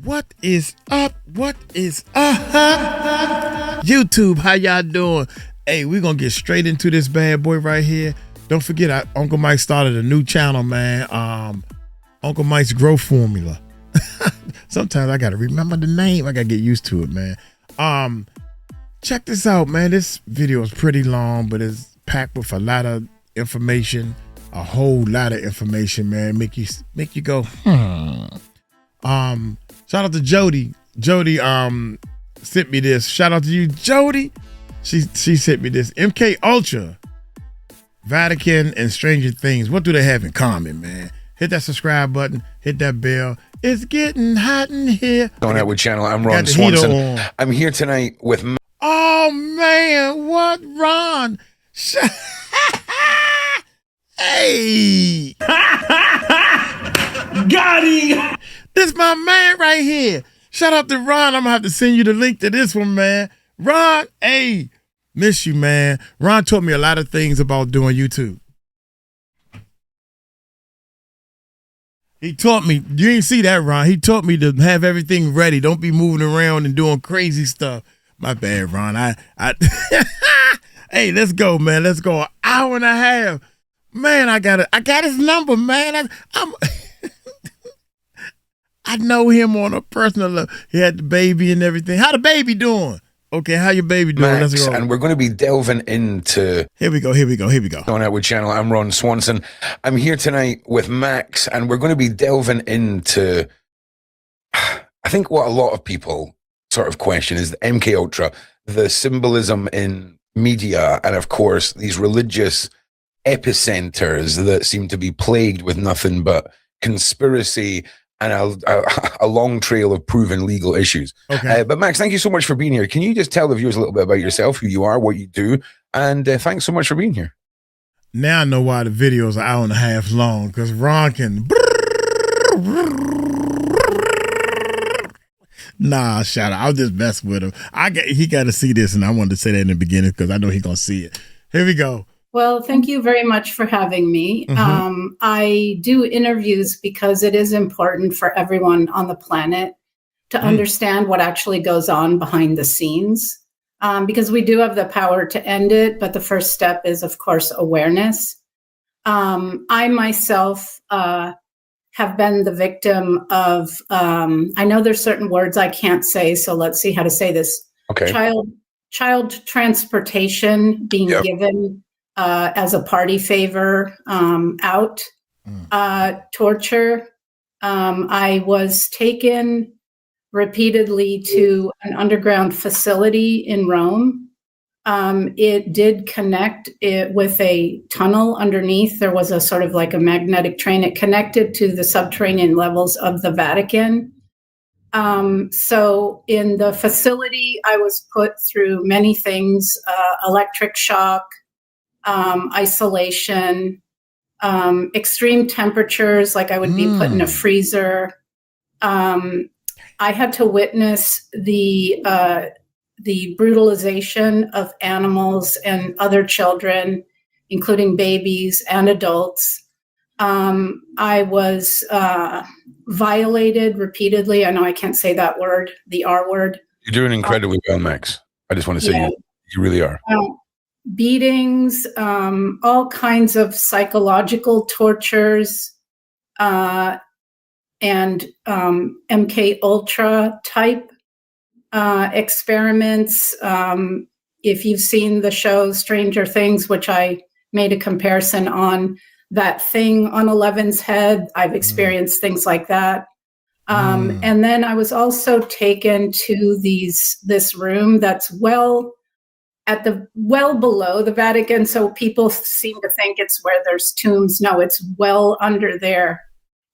What is up? What is up? YouTube, how y'all doing? Hey, we're gonna get straight into this bad boy right here. Don't forget, Uncle Mike started a new channel, man. Uncle Mike's Growth Formula. Sometimes I gotta remember the name. I gotta get used to it, man. Check this out, man. This video is pretty long, but it's packed with a lot of information. A whole lot of information, man. Make you go, Shout out to Jody. Jody sent me this. Shout out to you, Jody. She sent me this. MK Ultra, Vatican, and Stranger Things. What do they have in common, man? Hit that subscribe button. Hit that bell. It's getting hot in here. Going out with channel. I'm Ron Swanson. I'm here tonight with. Oh man, what, Ron? Hey, got him. This my man right here. Shout out to Ron. I'm gonna have to send you the link to this one, man. Ron, hey, miss you, man. Ron taught me a lot of things about doing YouTube. He taught me, you didn't see that, Ron. He taught me to have everything ready. Don't be moving around and doing crazy stuff. My bad, Ron. I hey, let's go, man. Let's go. An hour and a half. Man, I got his number, man. I know him on a personal level. He had the baby and everything. How the baby doing? Okay, how your baby doing? Max, let's go. And we're going to be delving into. Here we go. Going out with channel. I'm Ron Swanson. I'm here tonight with Max, and we're going to be delving into. I think what a lot of people sort of question is the MK Ultra, the symbolism in media, and of course these religious epicenters that seem to be plagued with nothing but conspiracy and a long trail of proven legal issues. Okay. But Max, thank you so much for being here. Can you just tell the viewers a little bit about yourself, who you are, what you do, and thanks so much for being here. Now I know why the video is an hour and a half long, because Ron can. Nah, shout out. I'll just mess with him. He got to see this, and I wanted to say that in the beginning because I know he's gonna see it. Here we go. Well, thank you very much for having me. Mm-hmm. I do interviews because it is important for everyone on the planet to understand what actually goes on behind the sscenes, because we do have the power to end it. But the first step is, of course, awareness. I myself have been the victim of, I know there's certain words I can't say, so let's see how to say this. Okay. Child transportation being given as a party favor out, torture. I was taken repeatedly to an underground facility in Rome. It did connect it with a tunnel underneath. There was a sort of like a magnetic train. It connected to the subterranean levels of the Vatican. So in the facility, I was put through many things, electric shock, isolation, extreme temperatures, like I would be put in a freezer. I had to witness the brutalization of animals and other children, including babies and adults. I was violated repeatedly. I know I can't say that word, the R word. You're doing incredibly well, Max. I just want to say you really are. Beatings, all kinds of psychological tortures, and MK Ultra type experiments. If you've seen the show Stranger Things, which I made a comparison on, that thing on Eleven's head, I've experienced things like that. And then I was also taken to this room that's well below the Vatican. So people seem to think it's where there's tombs. No, it's well under there.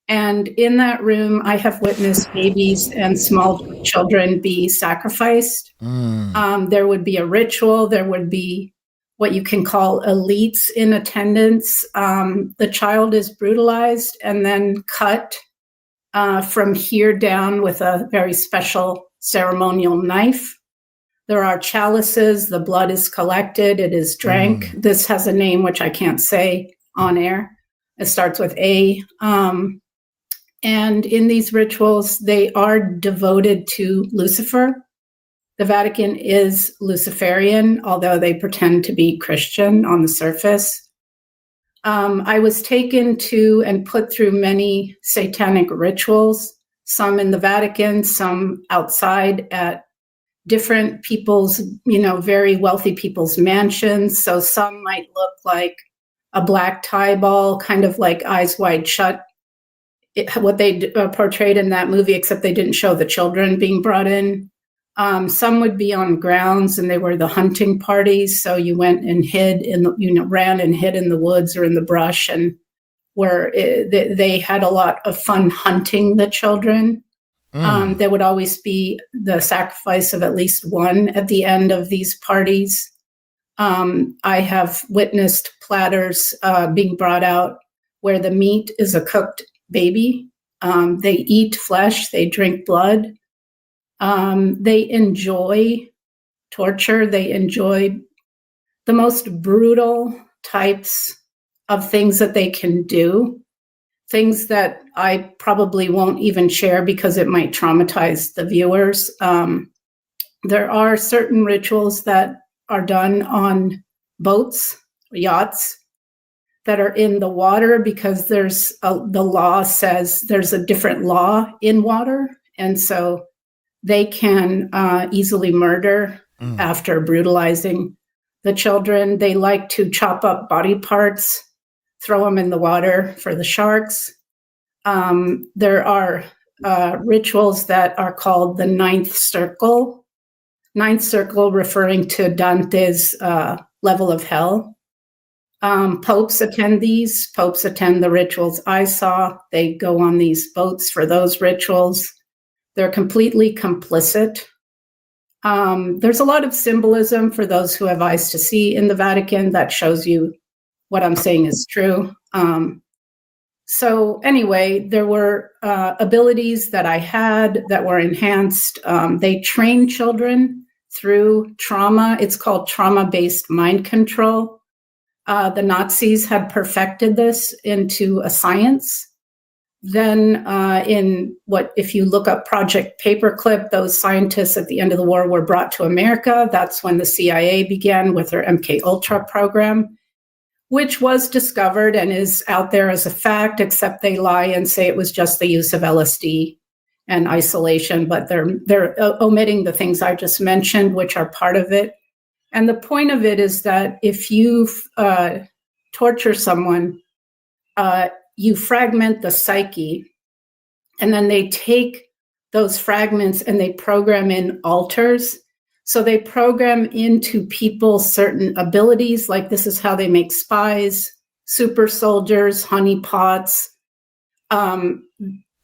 And in that room, I have witnessed babies and small children be sacrificed. There would be a ritual. There would be what you can call elites in attendance. The child is brutalized and then cut from here down with a very special ceremonial knife. There are chalices. The blood is collected. It is drank. This has a name which I can't say on air. It starts with A. And in these rituals, they are devoted to Lucifer. The Vatican is Luciferian, although they pretend to be Christian on the surface. I was taken to and put through many satanic rituals, some in the Vatican, some outside at different people's, very wealthy people's mansions. So some might look like a black tie ball, kind of like Eyes Wide Shut, what they portrayed in that movie, except they didn't show the children being brought in. Some would be on grounds, and they were the hunting parties. So you went and hid ran and hid in the woods or in the brush, and they had a lot of fun hunting the children. There would always be the sacrifice of at least one at the end of these parties. I have witnessed platters being brought out where the meat is a cooked baby. They eat flesh, they drink blood. They enjoy torture. They enjoy the most brutal types of things that they can do, things that I probably won't even share because it might traumatize the viewers. There are certain rituals that are done on boats, yachts, that are in the water because the law says there's a different law in water. And so they can easily murder after brutalizing the children. They like to chop up body parts, throw them in the water for the sharks. There are rituals that are called the ninth circle. Ninth circle referring to Dante's level of hell. Popes attend these. Popes attend the rituals I saw. They go on these boats for those rituals. They're completely complicit. There's a lot of symbolism for those who have eyes to see in the Vatican that shows you what I'm saying is true. So anyway, there were abilities that I had that were enhanced. They train children through trauma. It's called trauma-based mind control. The Nazis had perfected this into a science. Then if you look up Project Paperclip, those scientists at the end of the war were brought to America. That's when the CIA began with their MKUltra program, which was discovered and is out there as a fact, except they lie and say it was just the use of LSD and isolation, but they're omitting the things I just mentioned, which are part of it. And the point of it is that if you torture someone, you fragment the psyche, and then they take those fragments and they program in alters. So they program into people certain abilities, like this is how they make spies, super soldiers, honeypots,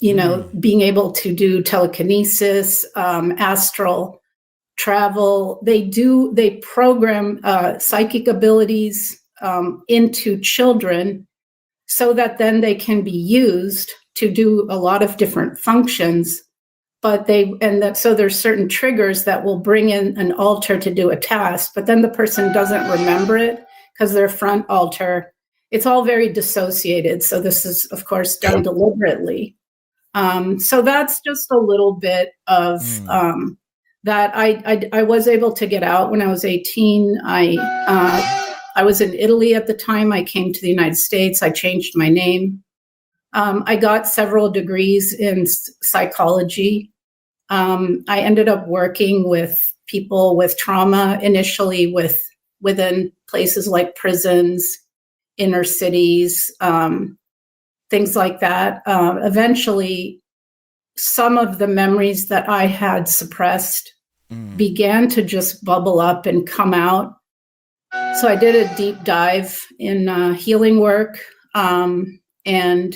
being able to do telekinesis, astral travel. They program psychic abilities into children so that then they can be used to do a lot of different functions. So there's certain triggers that will bring in an alter to do a task, but then the person doesn't remember it because their front alter, it's all very dissociated. So this is, of course, done deliberately. So that's just a little bit of that. I was able to get out when I was 18. I was in Italy at the time. I came to the United States. I changed my name. I got several degrees in psychology. I ended up working with people with trauma, initially within places like prisons, inner cities, things like that. Eventually, some of the memories that I had suppressed began to just bubble up and come out. So I did a deep dive in healing work. And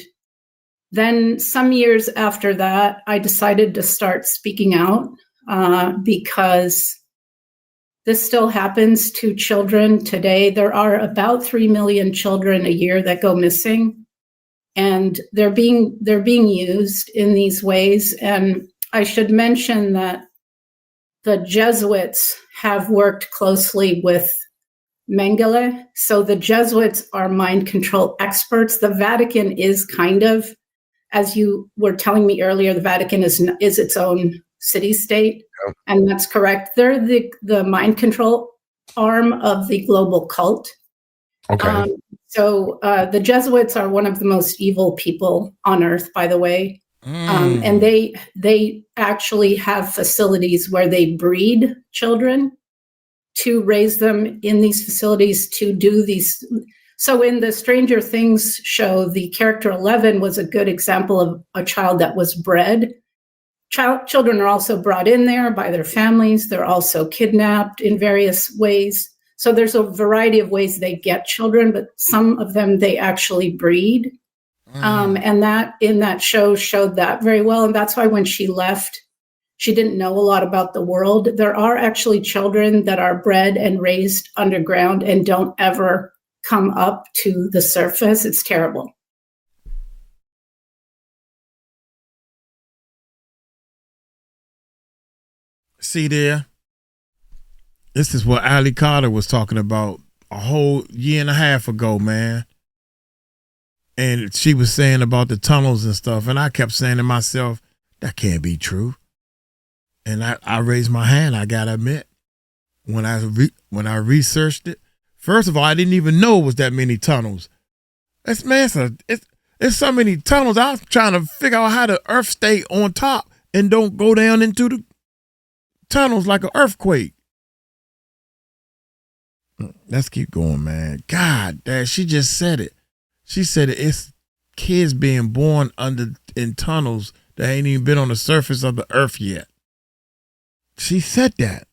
then some years after that, I decided to start speaking out because this still happens to children today. There are about 3 million children a year that go missing, and they're being used in these ways. And I should mention that the Jesuits have worked closely with Mengele. So the Jesuits are mind control experts. The Vatican is kind of as you were telling me earlier, the Vatican is its own city-state, and that's correct. They're the mind control arm of the global cult. Okay. So the Jesuits are one of the most evil people on earth, by the way. And they actually have facilities where they breed children to raise them in these facilities to do these. So in the Stranger Things show, the character 11 was a good example of a child that was bred. Children are also brought in there by their families. They're also kidnapped in various ways. So there's a variety of ways they get children, but some of them they actually breed. And that in that show showed that very well. And that's why when she left, she didn't know a lot about the world. There are actually children that are bred and raised underground and don't ever come up to the surface. It's terrible. See there? This is what Ali Carter was talking about a whole year and a half ago, man. And she was saying about the tunnels and stuff. And I kept saying to myself, that can't be true. And I raised my hand, I gotta admit. When I researched it, first of all, I didn't even know it was that many tunnels. It's so many tunnels. I was trying to figure out how the earth stay on top and don't go down into the tunnels like an earthquake. Let's keep going, man. God, Dad, she just said it. She said it's kids being born in tunnels that ain't even been on the surface of the earth yet. She said that.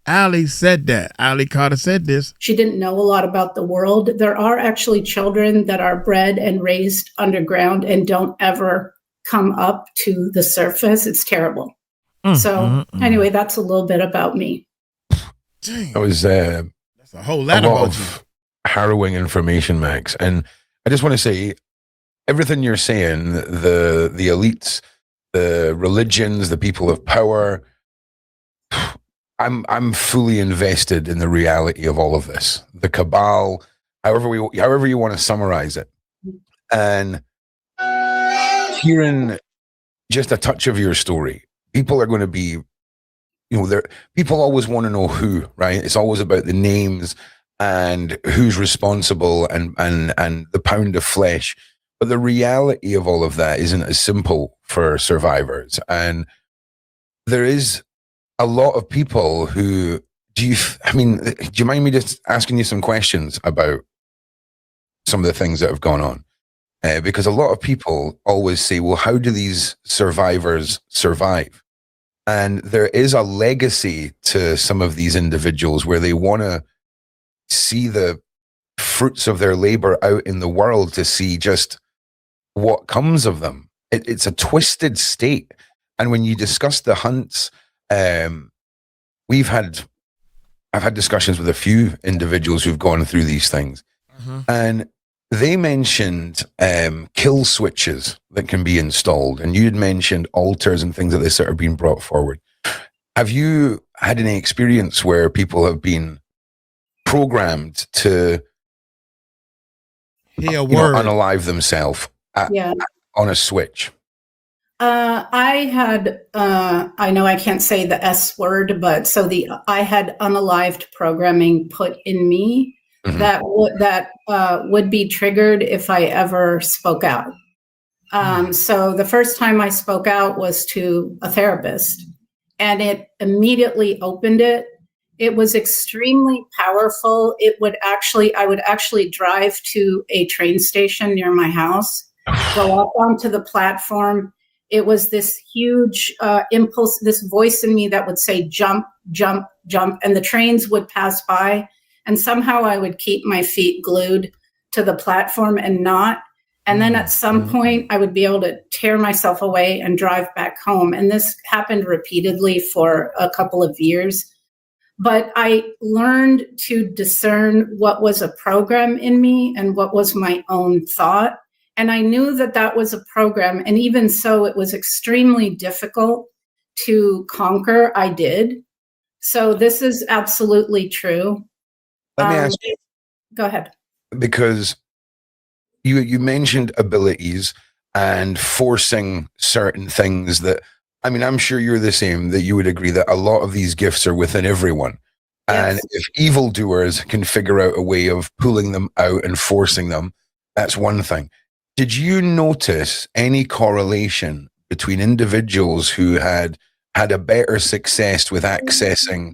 Ali said that. Ali Carter said this. She didn't know a lot about the world. There are actually children that are bred and raised underground and don't ever come up to the surface. It's terrible. Anyway, that's a little bit about me. That was that's a whole lot about you. Harrowing information, Max. And I just want to say, everything you're saying, the elites, the religions, the people of power, I'm fully invested in the reality of all of this. The cabal, however you want to summarize it. And hearing just a touch of your story, people are going to be, people always want to know who, right? It's always about the names and who's responsible and the pound of flesh. But the reality of all of that isn't as simple for survivors. And there is a lot of people who, do you mind me just asking you some questions about some of the things that have gone on? Because a lot of people always say, well, how do these survivors survive? And there is a legacy to some of these individuals where they want to see the fruits of their labor out in the world to see just what comes of them. It's a twisted state. And when you discuss the hunts, I've had discussions with a few individuals who've gone through these things, and they mentioned kill switches that can be installed, and you had mentioned altars and things like this that are being brought forward. Have you had any experience where people have been programmed to unalive themselves on a switch? I had, I know I can't say the S word, but I had unalived programming put in me that would be triggered if I ever spoke out. So the first time I spoke out was to a therapist, and it immediately opened it. It was extremely powerful. I would actually drive to a train station near my house, go up onto the platform. It was this huge impulse, this voice in me that would say, jump, jump, jump. And the trains would pass by. And somehow I would keep my feet glued to the platform and not. And then at some point, I would be able to tear myself away and drive back home. And this happened repeatedly for a couple of years. But I learned to discern what was a program in me and what was my own thought. And I knew that was a program. And even so, it was extremely difficult to conquer. I did. So this is absolutely true. Let me ask you. Go ahead. Because you mentioned abilities, and forcing certain things that, I mean, I'm sure you're the same, that you would agree that a lot of these gifts are within everyone. And Yes. if evildoers can figure out a way of pulling them out and forcing them, that's one thing. Did you notice any correlation between individuals who had a better success with accessing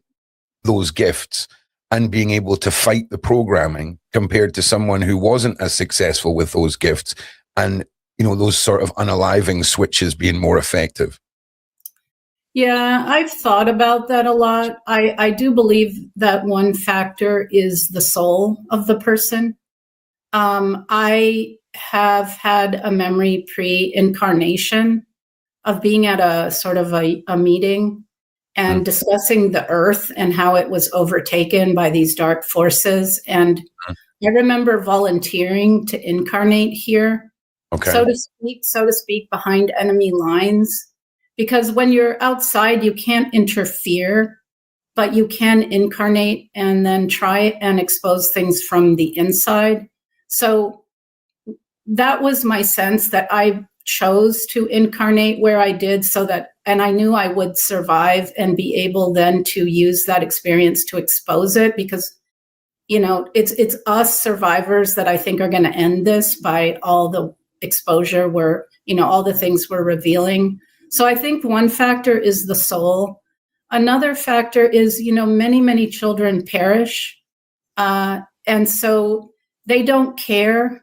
those gifts and being able to fight the programming compared to someone who wasn't as successful with those gifts, and those sort of unaliving switches being more effective? Yeah, I've thought about that a lot. I do believe that one factor is the soul of the person. I have had a memory pre-incarnation of being at a sort of a meeting and discussing the earth and how it was overtaken by these dark forces. And I remember volunteering to incarnate here, Okay. so to speak, behind enemy lines. Because when you're outside, you can't interfere, but you can incarnate and then try and expose things from the inside. So that was my sense, that I chose to incarnate where I did, and I knew I would survive and be able then to use that experience to expose it, because it's us survivors that I think are going to end this by all the exposure all the things we're revealing. So I think one factor is the soul. Another factor is, many, many children perish. And so they don't care.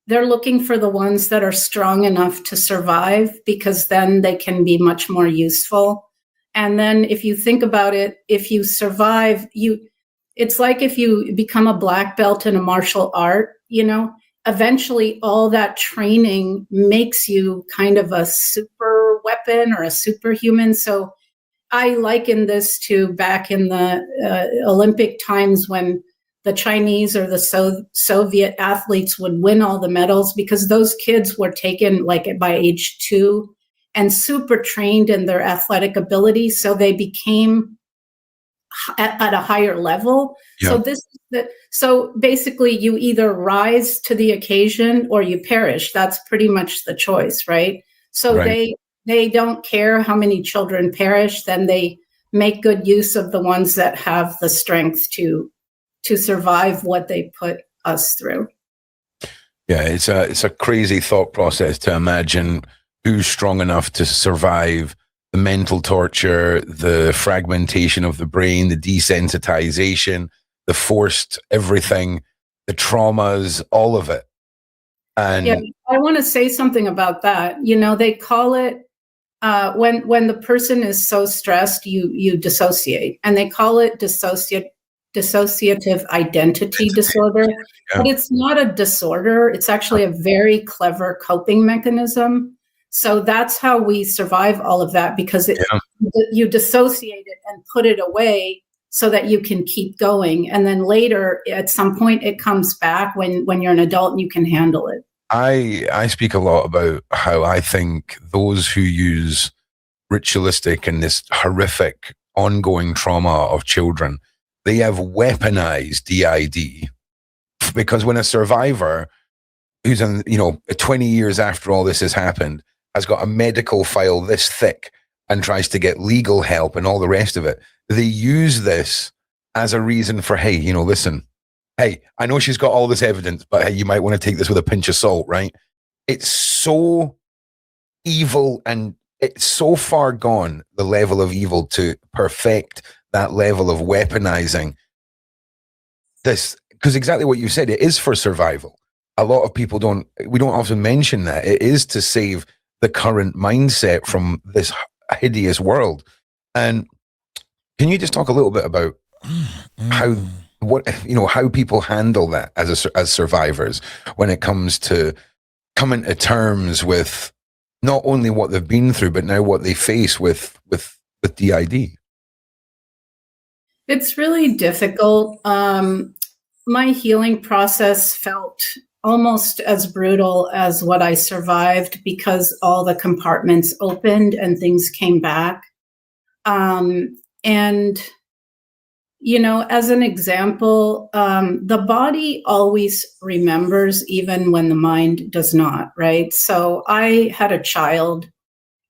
They're looking for the ones that are strong enough to survive, because then they can be much more useful. And then if you think about it, if you survive, it's like if you become a black belt in a martial art, eventually all that training makes you kind of a super weapon or a superhuman. So I liken this to back in the Olympic times, when the Chinese or the Soviet athletes would win all the medals, because those kids were taken like by age 2 and super trained in their athletic ability. So they became at a higher level. Yeah. So basically you either rise to the occasion or you perish. That's pretty much the choice, right? So Right. they don't care how many children perish. Then they make good use of the ones that have the strength to survive what they put us through. Yeah, it's a crazy thought process to imagine who's strong enough to survive the mental torture, the fragmentation of the brain, the desensitization, the forced everything, the traumas, all of it. And yeah, I want to say something about that. They call it when the person is so stressed, you dissociate, and they call it dissociative identity disorder. yeah, But it's not a disorder. It's actually a very clever coping mechanism. So that's how we survive all of that, because yeah. you dissociate it and put it away so that you can keep going. And then later, at some point, it comes back when you're an adult and you can handle it. I speak a lot about how I think those who use ritualistic and this horrific ongoing trauma of children, they have weaponized DID, because when a survivor who's 20 years after all this has happened has got a medical file this thick and tries to get legal help and all the rest of it, they use this as a reason for, hey, listen, hey, I know she's got all this evidence, but hey, you might want to take this with a pinch of salt, right? It's so evil, and it's so far gone, the level of evil, to perfect that level of weaponizing this, because exactly what you said, it is for survival. A lot of people we don't often mention that. It is to save the current mindset from this hideous world. And can you just talk a little bit about how people handle that as survivors when it comes to coming to terms with not only what they've been through, but now what they face with DID? It's really difficult. My healing process felt almost as brutal as what I survived, because all the compartments opened and things came back. And As an example, the body always remembers even when the mind does not, right? So I had a child,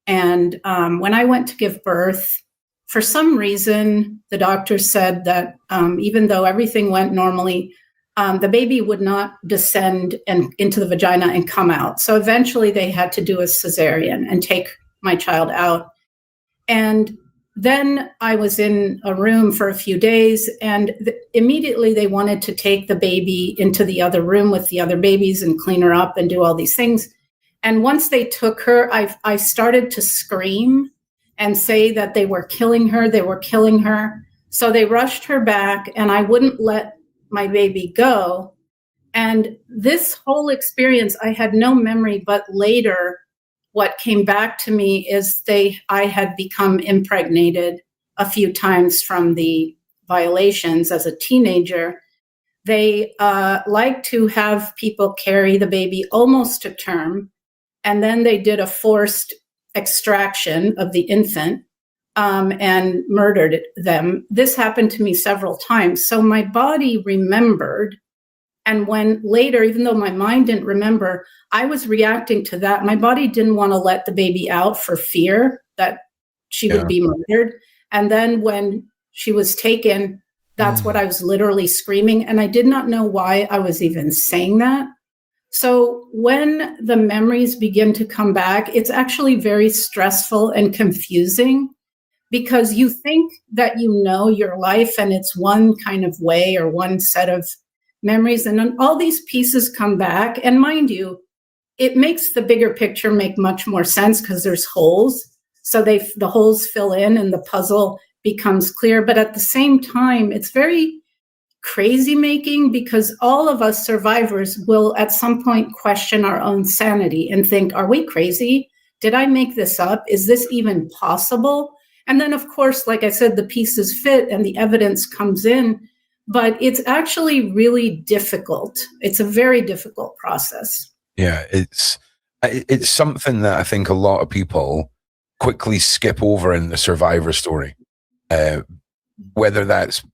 and when I went to give birth, for some reason, the doctor said that even though everything went normally, the baby would not descend into the vagina and come out. So eventually they had to do a cesarean and take my child out. And then I was in a room for a few days, and immediately they wanted to take the baby into the other room with the other babies and clean her up and do all these things. And once they took her, I started to scream and say that they were killing her. They were killing her. So they rushed her back, and I wouldn't let my baby go. And this whole experience, I had no memory, but later what came back to me is I had become impregnated a few times from the violations as a teenager. They like to have people carry the baby almost to term, and then they did a forced extraction of the infant and murdered them. This happened to me several times. So my body remembered. And when later, even though my mind didn't remember, I was reacting to that. My body didn't want to let the baby out for fear that she would be murdered. And then when she was taken, that's what I was literally screaming. And I did not know why I was even saying that. So when the memories begin to come back, it's actually very stressful and confusing, because you think that you know your life and it's one kind of way or one set of memories, and then all these pieces come back. And mind you, it makes the bigger picture make much more sense because there's holes. So the holes fill in and the puzzle becomes clear. But at the same time, it's very crazy making, because all of us survivors will at some point question our own sanity and think, are we crazy? Did I make this up? Is this even possible? And then, of course, like I said, the pieces fit and the evidence comes in. But it's actually really difficult. It's a very difficult process. Yeah, it's something that I think a lot of people quickly skip over in the survivor story. Whether that's,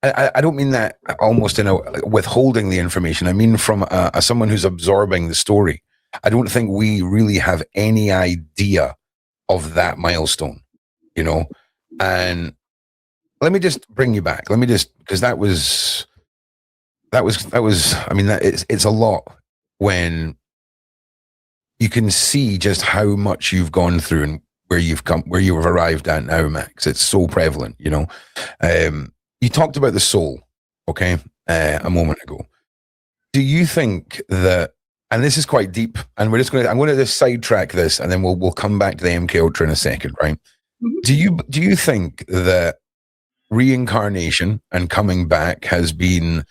I don't mean that almost in a withholding the information. I mean from someone who's absorbing the story. I don't think we really have any idea of that milestone, and let me just bring you back. Because that was, I mean, it's a lot when you can see just how much you've gone through and where you've arrived at now, Max. It's so prevalent, you talked about the soul, okay, a moment ago. Do you think that, and this is quite deep, and I'm going to just sidetrack this, and then we'll come back to the MK Ultra in a second, right? Mm-hmm. Do you think that reincarnation and coming back has been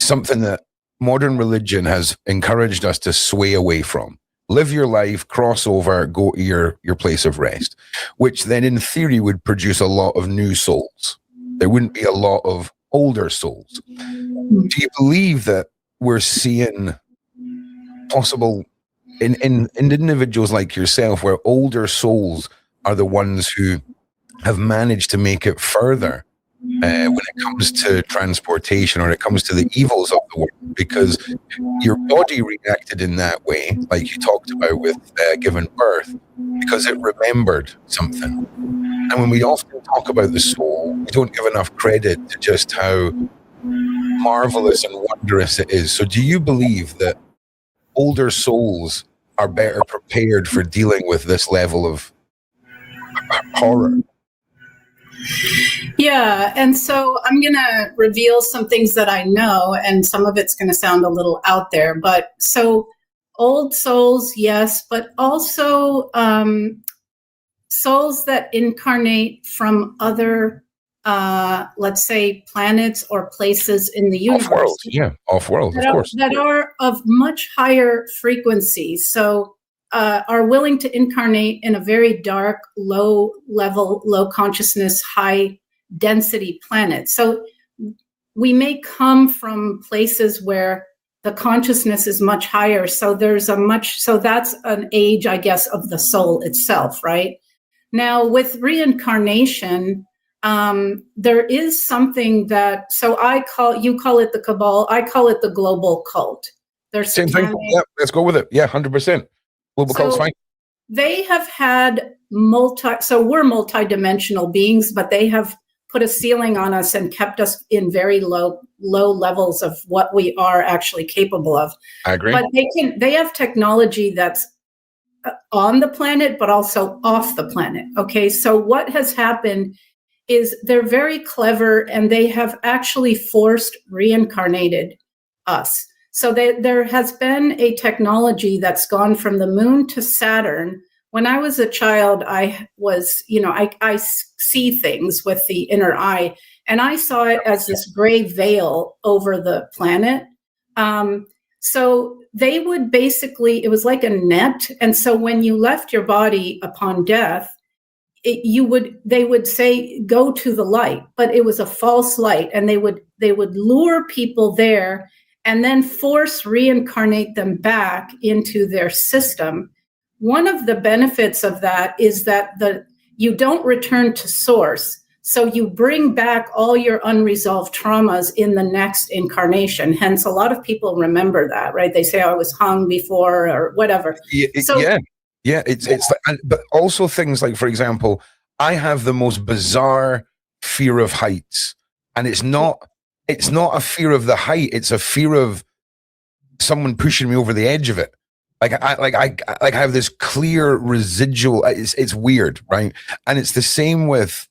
something that modern religion has encouraged us to sway away from? Live your life, cross over, go to your place of rest, which then in theory would produce a lot of new souls. There wouldn't be a lot of older souls. Do you believe that we're seeing possible in individuals like yourself, where older souls are the ones who have managed to make it further when it comes to transportation, or it comes to the evils of the world, because your body reacted in that way, like you talked about with giving birth, because it remembered something. And when we often talk about the soul, we don't give enough credit to just how marvelous and wondrous it is. So do you believe that older souls are better prepared for dealing with this level of horror? Yeah, and so I'm going to reveal some things that I know, and some of it's going to sound a little out there. But so old souls, yes, but also souls that incarnate from other, let's say, planets or places in the universe. Off-world, yeah, off-world, of course. That are of much higher frequency. So are willing to incarnate in a very dark, low level, low consciousness, high density planet. So we may come from places where the consciousness is much higher. So so that's an age, I guess, of the soul itself, right? Now with reincarnation, there is something that, so you call it the cabal, I call it the global cult. They're Same satanic. thing. Yeah, let's go with it. Yeah, 100%. Global cult's fine. They have had so we're multidimensional beings, but they have put a ceiling on us and kept us in very low levels of what we are actually capable of. I agree. But they have technology that's on the planet, but also off the planet. Okay, so what has happened is they're very clever, and they have actually forced reincarnated us. So there has been a technology that's gone from the moon to Saturn. When I was a child, I see things with the inner eye, and I saw it as this gray veil over the planet. So they would basically, it was like a net. And so when you left your body upon death, they would say, go to the light, but it was a false light. And they would lure people there and then reincarnate them back into their system. One of the benefits of that is that you don't return to source. So you bring back all your unresolved traumas in the next incarnation. Hence, a lot of people remember that, right? They say, I was hung before or whatever. Yeah, it's but also things like, for example, I have the most bizarre fear of heights, and it's not a fear of the height. It's a fear of someone pushing me over the edge of it. I have this clear residual. It's weird, right? And it's the same with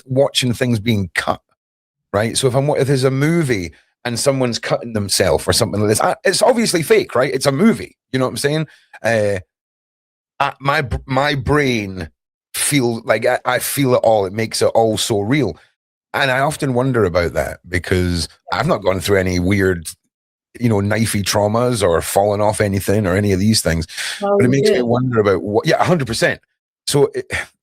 watching things being cut, right? So if there's a movie and someone's cutting themselves or something like this, it's obviously fake, right? It's a movie. You know what I'm saying? My brain I feel it all. It makes it all so real. And I often wonder about that because I've not gone through any weird, knifey traumas or fallen off anything or any of these things. But it makes me wonder about 100%. So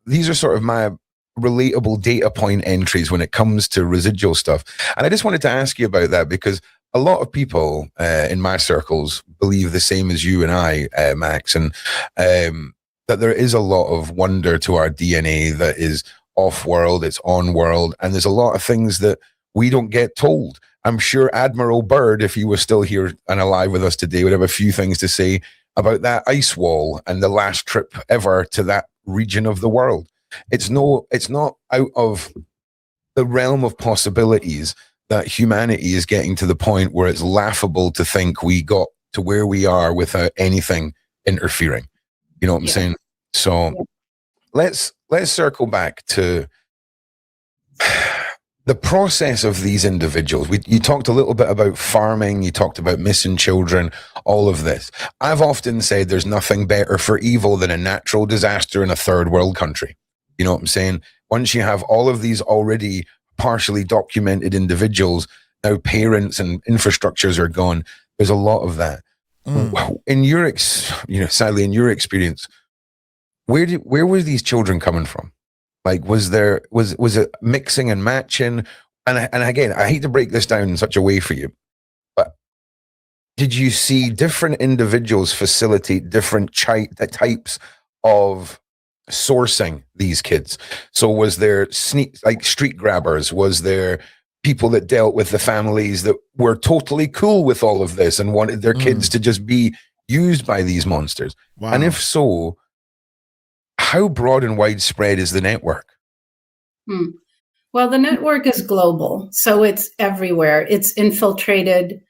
these are sort of my relatable data point entries when it comes to residual stuff. And I just wanted to ask you about that because a lot of people in my circles believe the same as you and I, Max, and that there is a lot of wonder to our DNA that is off-world, it's on-world, and there's a lot of things that we don't get told. I'm sure Admiral Byrd, if he was still here and alive with us today, would have a few things to say about that ice wall and the last trip ever to that region of the world. It's not out of the realm of possibilities that humanity is getting to the point where it's laughable to think we got to where we are without anything interfering. You know what I'm saying? So let's circle back to the process of these individuals. You talked a little bit about farming, you talked about missing children, all of this. I've often said there's nothing better for evil than a natural disaster in a third world country. You know what I'm saying? Once you have all of these already partially documented individuals, now parents and infrastructures are gone. There's a lot of that. In your, sadly, in your experience, where were these children coming from? Like, was it mixing and matching? And again, I hate to break this down in such a way for you, but did you see different individuals facilitate different types of sourcing these kids? So was there street grabbers? Was there people that dealt with the families that were totally cool with all of this and wanted their kids to just be used by these monsters? Wow. And if so, how broad and widespread is the network? Well, the network is global, so it's everywhere. It's infiltrated.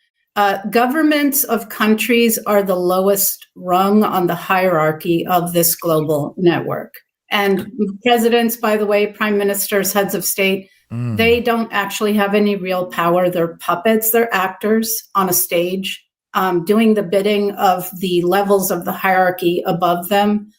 Governments of countries are the lowest rung on the hierarchy of this global network. And presidents, by the way, prime ministers, heads of state, they don't actually have any real power. They're puppets. They're actors on a stage, doing the bidding of the levels of the hierarchy above them.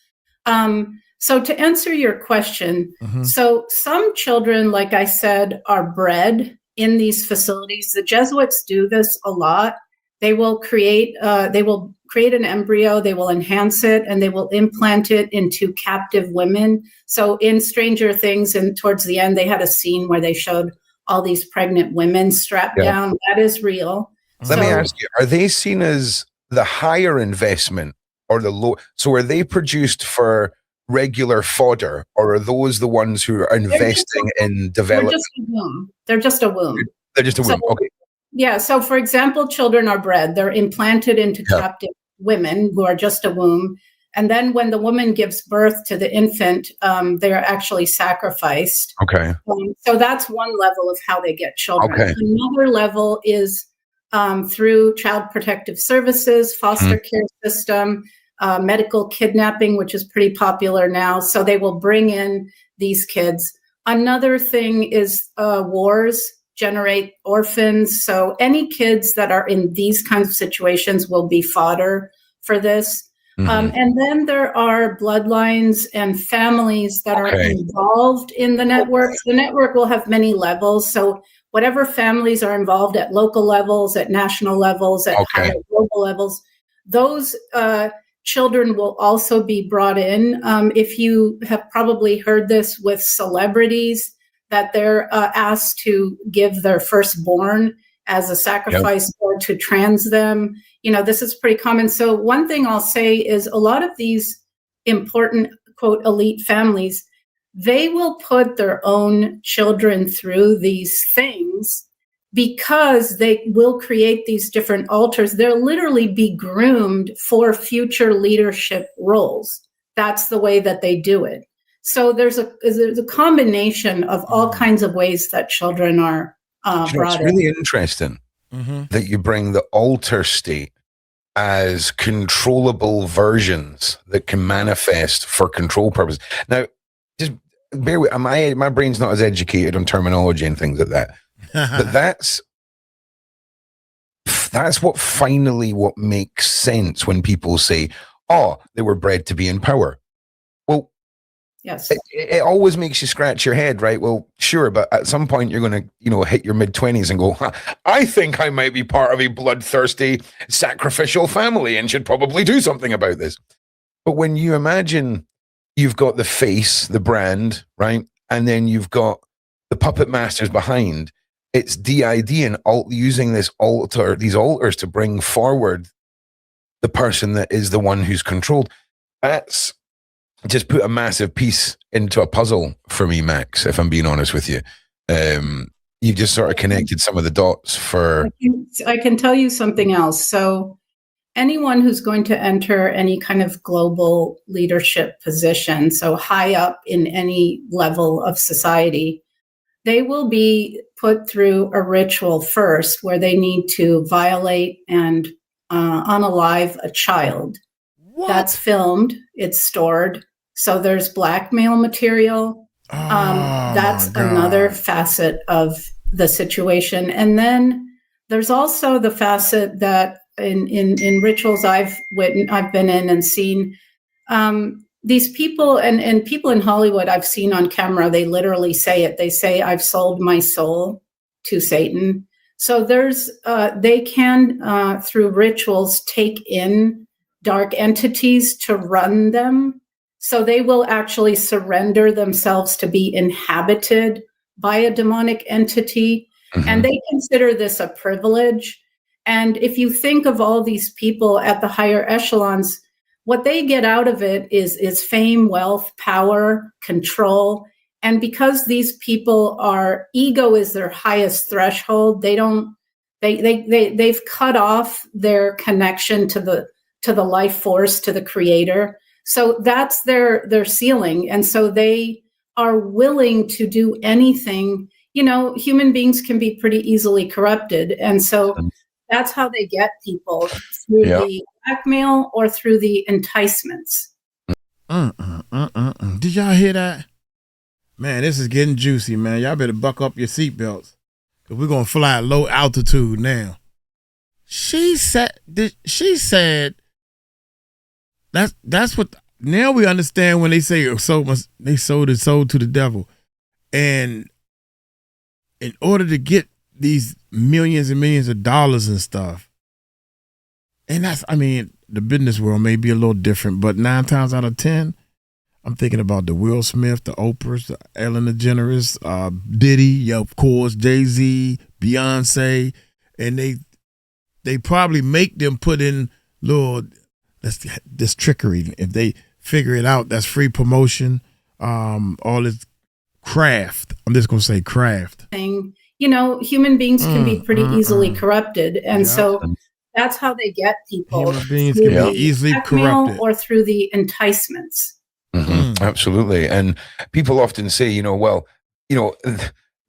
So to answer your question, so some children, like I said, are bred in these facilities. The Jesuits do this a lot. They will create an embryo, they will enhance it, and they will implant it into captive women. So in Stranger Things, and towards the end, they had a scene where they showed all these pregnant women strapped down. That is real. Let me ask you, are they seen as the higher investment or the low? So are they produced for regular fodder, or are those the ones who are investing in development? They're just a womb. They're just a womb. Okay. Yeah. So, for example, children are bred. They're implanted into captive women who are just a womb. And then when the woman gives birth to the infant, they're actually sacrificed. Okay. So that's one level of how they get children. Okay. Another level is through Child Protective Services, foster care system, medical kidnapping, which is pretty popular now. So they will bring in these kids. Another thing is wars generate orphans. So any kids that are in these kinds of situations will be fodder for this. And then there are bloodlines and families that are involved in the network. The network will have many levels. So whatever families are involved at local levels, at national levels, at higher global levels, those children will also be brought in. If you have probably heard this with celebrities, that they're asked to give their firstborn as a sacrifice or to trans them. You know, this is pretty common. So one thing I'll say is a lot of these important, quote, elite families, they will put their own children through these things because they will create these different altars. They'll literally be groomed for future leadership roles. That's the way that they do it. So there's a combination of all kinds of ways that children are brought in. It's really interesting that you bring the altar state as controllable versions that can manifest for control purposes. Now, just bear with my brain's not as educated on terminology and things like that. But that's what makes sense when people say, "Oh, they were bred to be in power." Well, yes, it always makes you scratch your head, right? Well, sure, but at some point you're going to, hit your mid-20s and go, I think I might be part of a bloodthirsty, sacrificial family and should probably do something about this. But when you imagine you've got the face, the brand, right? And then you've got the puppet masters behind, it's DID and using these altars to bring forward the person that is the one who's controlled. That's just put a massive piece into a puzzle for me, Max, if I'm being honest with you. You just sort of connected some of the dots for... I can tell you something else. So anyone who's going to enter any kind of global leadership position, so high up in any level of society, they will be put through a ritual first where they need to violate and unalive a child. What? That's filmed, it's stored. So there's blackmail material. That's another facet of the situation. And then there's also the facet that in rituals I've been in and seen, these people and people in Hollywood I've seen on camera, they literally say it. They say, "I've sold my soul to Satan." So they can, through rituals, take in dark entities to run them. So they will actually surrender themselves to be inhabited by a demonic entity. And they consider this a privilege. And if you think of all these people at the higher echelons, what they get out of it is fame, wealth, power, control. And because these people ego is their highest threshold, they've cut off their connection to the life force, to the creator. So that's their ceiling. And so they are willing to do anything. Human beings can be pretty easily corrupted. And so that's how they get people, through the blackmail or through the enticements. Did y'all hear that? Man, this is getting juicy, man. Y'all better buckle up your seatbelts, because we're going to fly at low altitude now. She said that's what, now we understand when they say they sold his soul to the devil. And in order to get these millions and millions of dollars and stuff, and the business world may be a little different, but 9 times out of 10, I'm thinking about the Will Smith, the Oprahs, the Ellen DeGeneres, Diddy, of course, Jay-Z, Beyonce, and they probably make them put in this trickery. If they figure it out. That's free promotion. All this craft. I'm just gonna say craft. Thing, human beings can be pretty easily corrupted, and so that's how they get people. Human beings can be easily corrupted, or through the enticements. Absolutely. And people often say,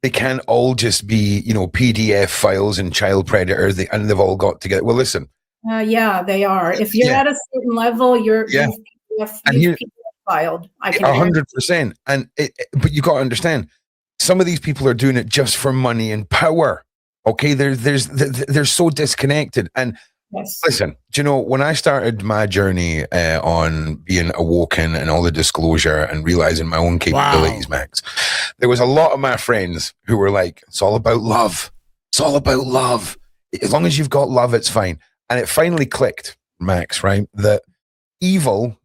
they can't all just be, PDF files and child predators, and they've all got together. Well, listen. Yeah, they are. If you're at a certain level, you've PDF filed. I can 100%. But you got to understand, some of these people are doing it just for money and power. Okay, they're so disconnected. And listen, when I started my journey on being awoken and all the disclosure and realizing my own capabilities, Max, there was a lot of my friends who were like, it's all about love. It's all about love. As long as you've got love, it's fine. And it finally clicked, Max, right? That evil,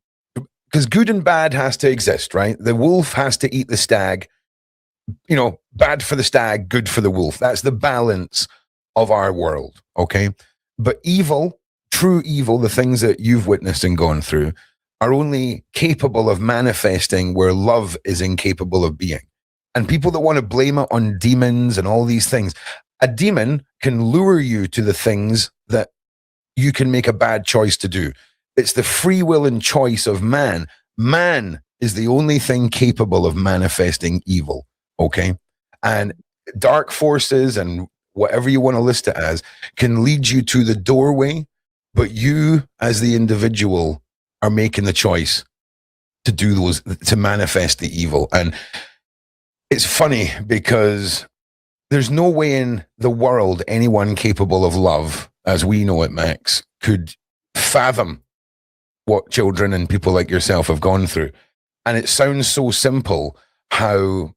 because good and bad has to exist, right? The wolf has to eat the stag, bad for the stag, good for the wolf. That's the balance of our world, okay? But evil, true evil, the things that you've witnessed and gone through, are only capable of manifesting where love is incapable of being. And people that want to blame it on demons and all these things, a demon can lure you to the things that you can make a bad choice to do. It's the free will and choice of man. Man is the only thing capable of manifesting evil, okay? And dark forces and whatever you want to list it as, can lead you to the doorway, but you as the individual are making the choice to do those, to manifest the evil. And it's funny because there's no way in the world anyone capable of love, as we know it, Max, could fathom what children and people like yourself have gone through. And it sounds so simple how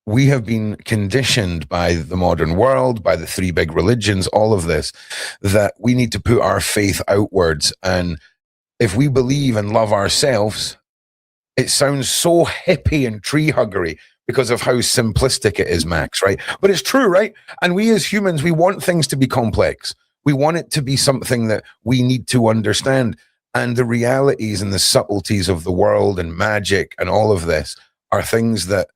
we have been conditioned by the modern world, by the three big religions, all of this, that we need to put our faith outwards. And if we believe and love ourselves, it sounds so hippie and tree huggery because of how simplistic it is, Max, right? But it's true, right? And we as humans, we want things to be complex. We want it to be something that we need to understand. And the realities and the subtleties of the world and magic and all of this are things that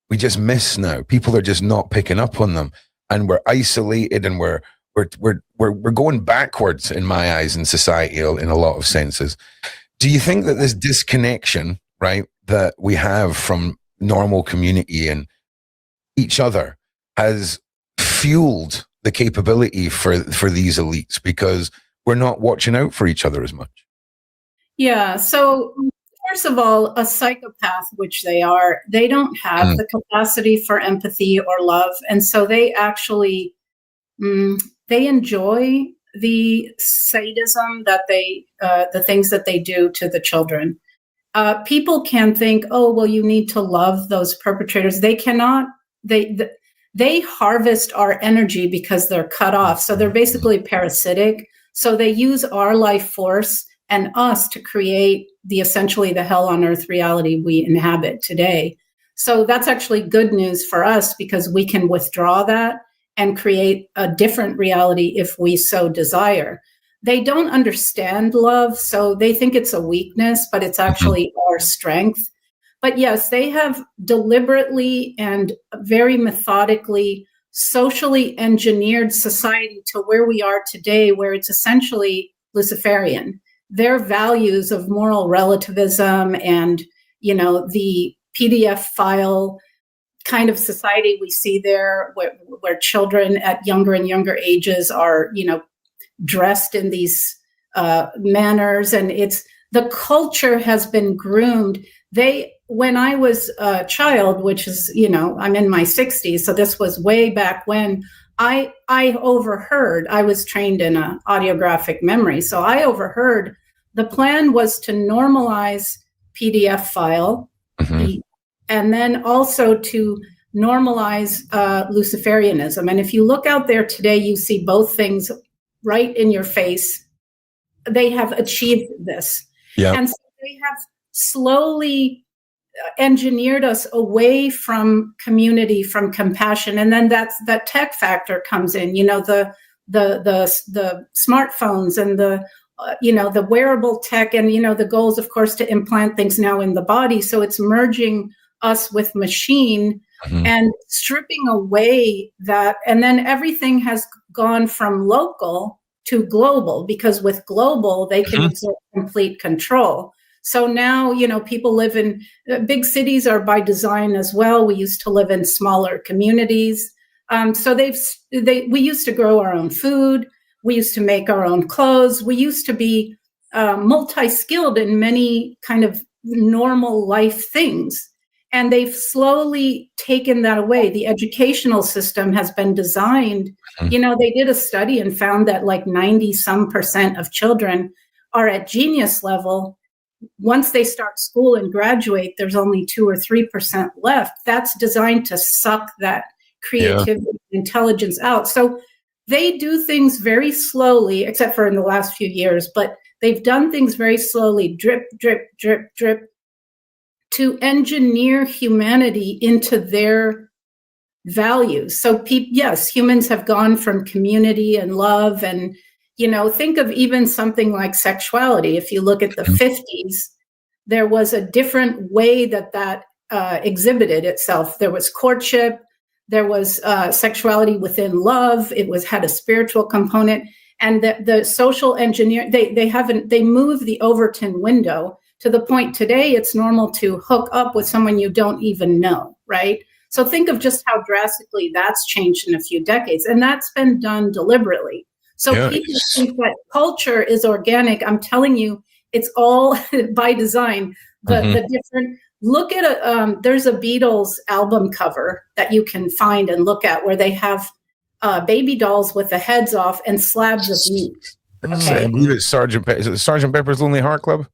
we just miss now. People are just not picking up on them, and we're isolated, and we're going backwards in my eyes in society in a lot of senses. Do you think that this disconnection, right, that we have from normal community and each other has fueled the capability for these elites because we're not watching out for each other as much? Yeah. So first of all, a psychopath, which they are, they don't have the capacity for empathy or love. And so they actually, they enjoy the sadism that the things that they do to the children. People can think, oh, well, you need to love those perpetrators. They cannot, they harvest our energy because they're cut off. So they're basically parasitic. So they use our life force and us to create essentially the hell on earth reality we inhabit today. So that's actually good news for us because we can withdraw that and create a different reality if we so desire. They don't understand love, so they think it's a weakness, but it's actually our strength. But yes, they have deliberately and very methodically socially engineered society to where we are today, where it's essentially Luciferian. Their values of moral relativism and, the PDF file kind of society we see there, where children at younger and younger ages are, dressed in these manners, and the culture has been groomed. When I was a child, which is, I'm in my 60s, so this was way back when, I overheard, I was trained in an audiographic memory, so I overheard the plan was to normalize PDF file, and then also to normalize Luciferianism. And if you look out there today, you see both things right in your face. They have achieved this. Yeah. And so they have slowly engineered us away from community, from compassion. And then that tech factor comes in, the smartphones and the wearable tech, and, the goal is, of course, to implant things now in the body. So it's merging us with machine and stripping away that. And then everything has gone from local to global, because with global, they can exert complete control. So now, people live in big cities are by design as well. We used to live in smaller communities. So we used to grow our own food. We used to make our own clothes. We used to be multi-skilled in many kind of normal life things. And they've slowly taken that away. The educational system has been designed. They did a study and found that like 90% of children are at genius level. Once they start school and graduate, there's only 2 or 3% left. That's designed to suck that creativity, intelligence out. So they do things very slowly, except for in the last few years, but they've done things very slowly, drip, drip, drip, drip, to engineer humanity into their values. So yes, humans have gone from community and love and, think of even something like sexuality. If you look at the 50s, there was a different way that exhibited itself. There was courtship. There was sexuality within love. It had a spiritual component, and the social engineer. They moved the Overton window to the point today. It's normal to hook up with someone you don't even know, right? So think of just how drastically that's changed in a few decades, and that's been done deliberately. So people think that culture is organic. I'm telling you, it's all by design. The different. Look at there's a Beatles album cover that you can find and look at where they have baby dolls with the heads off and slabs of meat. Okay. I believe it's Sergeant Pepper's Lonely Heart Club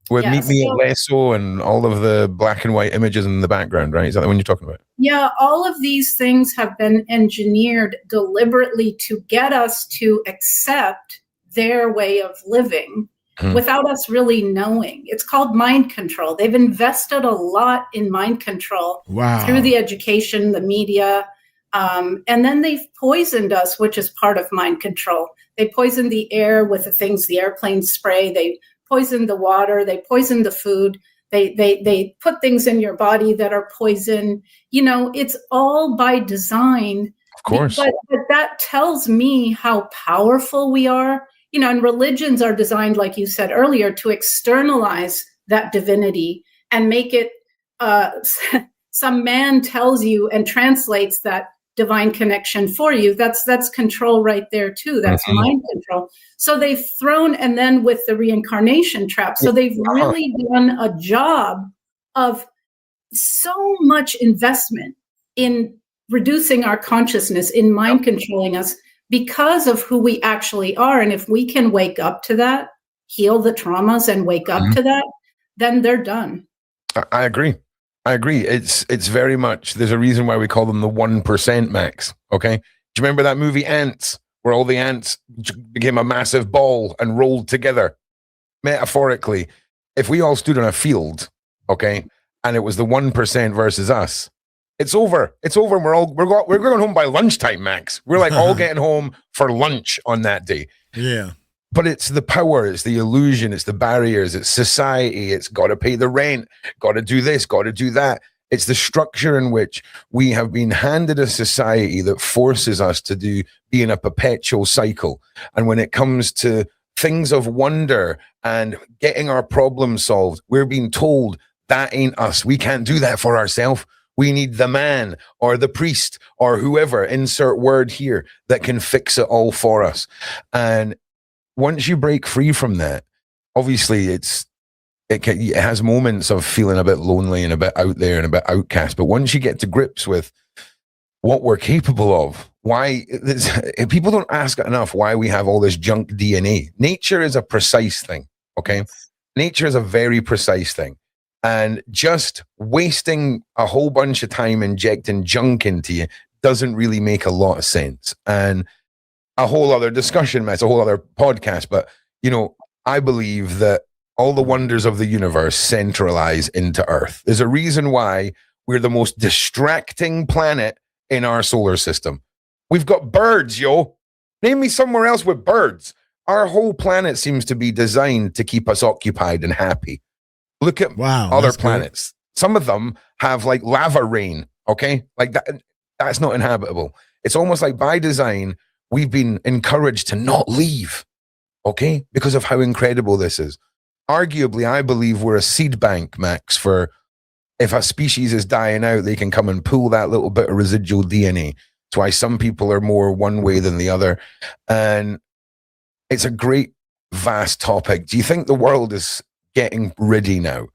with Meet Me at Lesso and all of the black and white images in the background, right? Is that the one you're talking about? Yeah, all of these things have been engineered deliberately to get us to accept their way of living without us really knowing. It's called mind control. They've invested a lot in mind control through the education, the media, and then they've poisoned us, which is part of mind control. They poison the air with the things the airplanes spray. They poison the water. They poison the food. They put things in your body that are poison. It's all by design. Of course. But that tells me how powerful we are. And religions are designed, like you said earlier, to externalize that divinity and make it some man tells you and translates that divine connection for you. That's control right there too. That's mind control. So they've thrown, and then with the reincarnation trap. So they've really done a job of so much investment in reducing our consciousness, in mind controlling us, because of who we actually are. And if we can wake up to that, heal the traumas and wake up to that, then they're done. I agree. It's very much, there's a reason why we call them the 1%, Max. Okay. Do you remember that movie Ants, where all the ants became a massive ball and rolled together? Metaphorically, if we all stood on a field, okay, and it was the 1% versus us, it's over. It's over. And we're going home by lunchtime, Max. We're like all getting home for lunch on that day. Yeah. But it's the power, it's the illusion, it's the barriers, it's society, it's got to pay the rent, got to do this, got to do that. It's the structure in which we have been handed a society that forces us to be in a perpetual cycle. And when it comes to things of wonder and getting our problems solved, we're being told that ain't us. We can't do that for ourselves. We need the man or the priest or whoever, insert word here, that can fix it all for us. And once you break free from that, obviously it has moments of feeling a bit lonely and a bit out there and a bit outcast. But once you get to grips with what we're capable of, people don't ask enough why we have all this junk DNA. Nature is a precise thing, okay? Nature is a very precise thing. And just wasting a whole bunch of time injecting junk into you doesn't really make a lot of sense. And a whole other discussion, it's a whole other podcast, but I believe that all the wonders of the universe centralize into Earth. There's a reason why we're the most distracting planet in our solar system. We've got birds, yo. Name me somewhere else with birds. our whole planet seems to be designed to keep us occupied and happy. Look at other planets. Good. Some of them have like lava rain, okay? Like that's not inhabitable. It's almost like by design, we've been encouraged to not leave, okay? Because of how incredible this is. Arguably, I believe we're a seed bank, Max, for if a species is dying out, they can come and pull that little bit of residual DNA. That's why some people are more one way than the other. And it's a great, vast topic. Do you think the world is getting ready now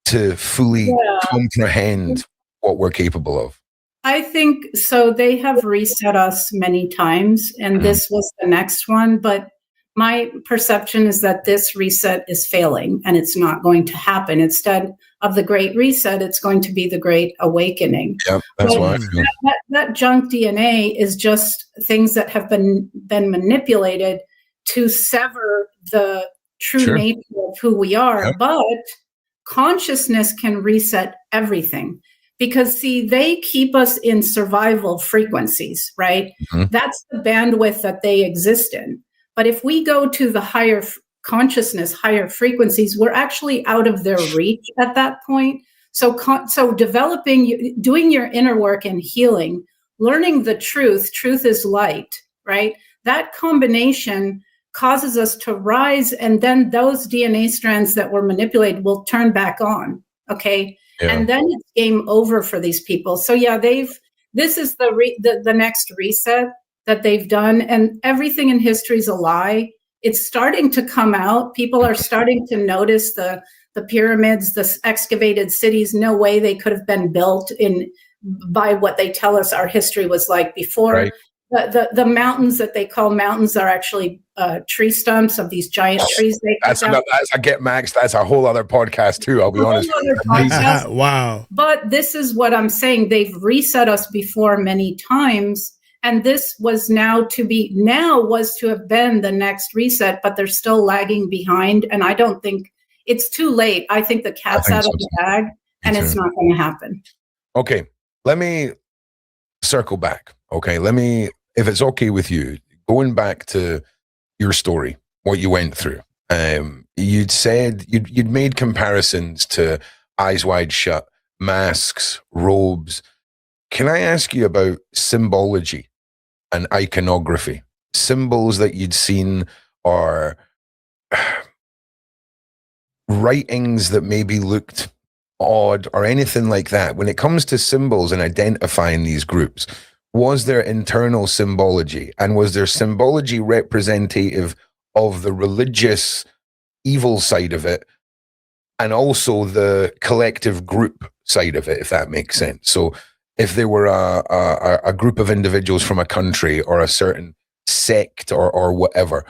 to fully comprehend what we're capable of? I think so. They have reset us many times, and this was the next one. But my perception is that this reset is failing and it's not going to happen. Instead of the Great Reset, it's going to be the Great Awakening. Yep, that's why I feel. That junk DNA is just things that have been manipulated to sever the true nature of who we are. Yep. But consciousness can reset everything. Because, see, they keep us in survival frequencies, right? Mm-hmm. That's the bandwidth that they exist in. But if we go to the higher consciousness, higher frequencies, we're actually out of their reach at that point. So doing your inner work and healing, learning the truth is light, right? That combination causes us to rise, and then those DNA strands that were manipulated will turn back on, okay? Yeah. And then it's game over for these people. So yeah, this is the next reset that they've done, and everything in history is a lie. It's starting to come out. People are starting to notice the pyramids, the excavated cities. No way they could have been built by what they tell us our history was like before. Right. The mountains that they call mountains are actually tree stumps of these giant trees. That's a whole other podcast too. I'll be honest. Wow. But this is what I'm saying. They've reset us before many times. And this was was to have been the next reset, but they're still lagging behind. And I don't think it's too late. I think the cat's out of the bag, and it's not going to happen. Okay. Let me circle back. Okay. If it's okay with you, going back to your story, what you went through. You'd said you'd made comparisons to Eyes Wide Shut, masks, robes. Can I ask you about symbology and iconography? Symbols that you'd seen, or writings that maybe looked odd, or anything like that. When it comes to symbols and identifying these groups, was there internal symbology, and was there symbology representative of the religious evil side of it, and also the collective group side of it, if that makes sense? So if there were a group of individuals from a country or a certain sect or whatever,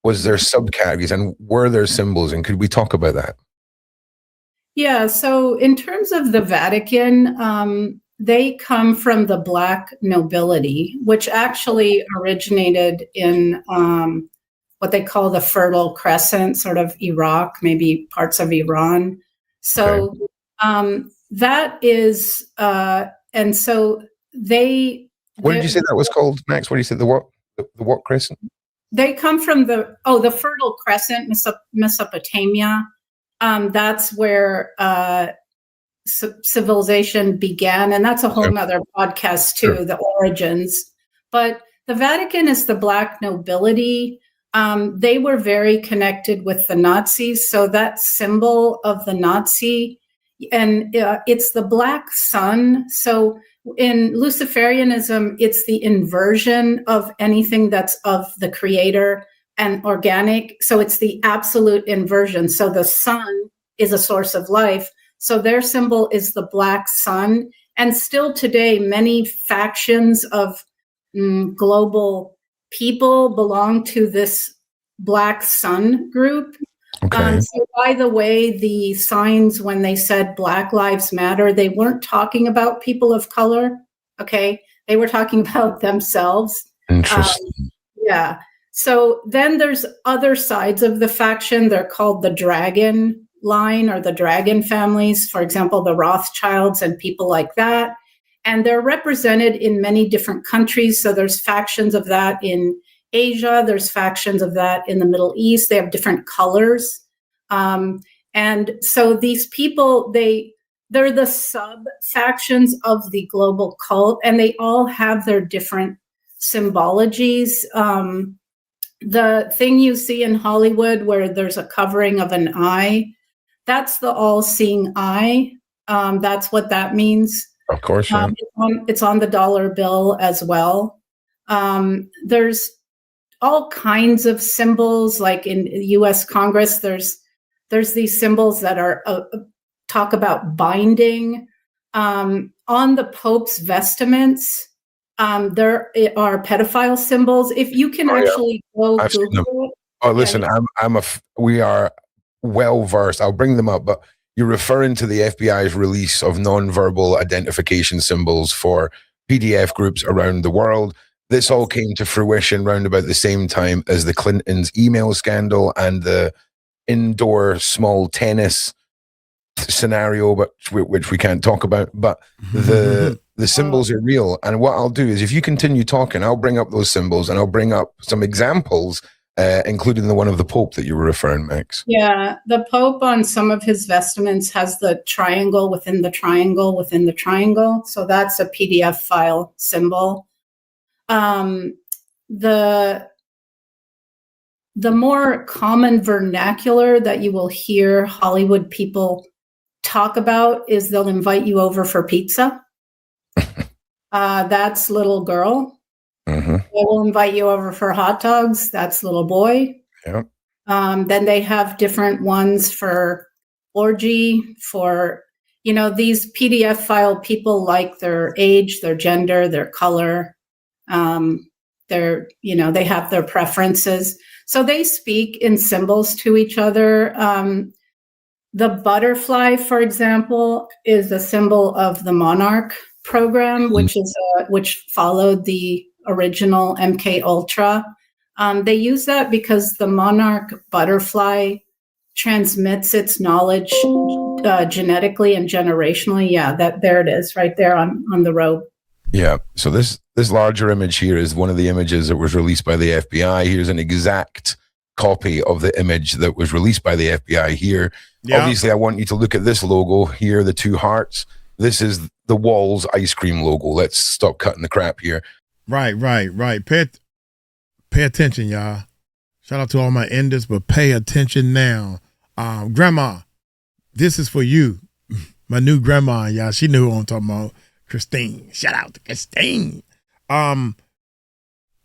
was there subcategories, and were there symbols, and could we talk about that? Yeah, so in terms of the Vatican, they come from the Black nobility, which actually originated in what they call the Fertile Crescent, sort of Iraq, maybe parts of Iran. So that is... and so they... What did you say that was called, Max? What did you say? The what crescent? They come from the Fertile Crescent, Mesopotamia. That's where civilization began. And that's a whole nother podcast too, sure. The origins. But the Vatican is the Black nobility. They were very connected with the Nazis. So that symbol of the Nazi, and it's the black sun. So in Luciferianism, it's the inversion of anything that's of the creator and organic. So it's the absolute inversion. So the sun is a source of life. So their symbol is the black sun. And still today, many factions of global people belong to this black sun group. Okay. So by the way, the signs, when they said Black Lives Matter, they weren't talking about people of color. Okay. They were talking about themselves. Interesting. Yeah. So then there's other sides of the faction. They're called the Dragon line or the Dragon families. For example, the Rothschilds and people like that. And they're represented in many different countries. So there's factions of that in Asia. There's factions of that in the Middle East. They have different colors. And so these people, they're the sub factions of the global cult, and they all have their different symbologies. The thing you see in Hollywood where there's a covering of an eye, that's the all-seeing eye. That's what that means. Of course, yeah. It's on the dollar bill as well. There's all kinds of symbols, like in U.S. Congress, there's these symbols that are talk about binding. On the Pope's vestments, there are pedophile symbols. If you can actually go Google it. Oh, listen, we are well versed. I'll bring them up, but you're referring to the FBI's release of non-verbal identification symbols for PDF groups around the world. This all came to fruition round about the same time as the Clintons' email scandal and the indoor small tennis scenario, but which we can't talk about. But the symbols are real. And what I'll do is, if you continue talking, I'll bring up those symbols and I'll bring up some examples, including the one of the Pope that you were referring, Max. Yeah, the Pope on some of his vestments has the triangle within the triangle within the triangle. So that's a PDF file symbol. The more common vernacular that you will hear Hollywood people talk about is they'll invite you over for pizza. That's little girl. Mm-hmm. They will invite you over for hot dogs. That's little boy. Yeah. Then they have different ones for orgy, for, these PDF file people like their age, their gender, their color. They have their preferences. So they speak in symbols to each other. The butterfly, for example, is a symbol of the Monarch program, which followed the original MK Ultra. They use that because the Monarch butterfly transmits its knowledge genetically and generationally. Yeah, there it is, right there on the robe. Yeah. So this larger image here is one of the images that was released by the FBI. Here's an exact copy of the image that was released by the FBI here. Yeah. Obviously, I want you to look at this logo here, the two hearts. This is the Walls ice cream logo. Let's stop cutting the crap here. Right. Pay attention, y'all. Shout out to all my enders, but pay attention now. Grandma, this is for you. My new grandma, y'all. She knew who I'm talking about. Christine. Shout out to Christine.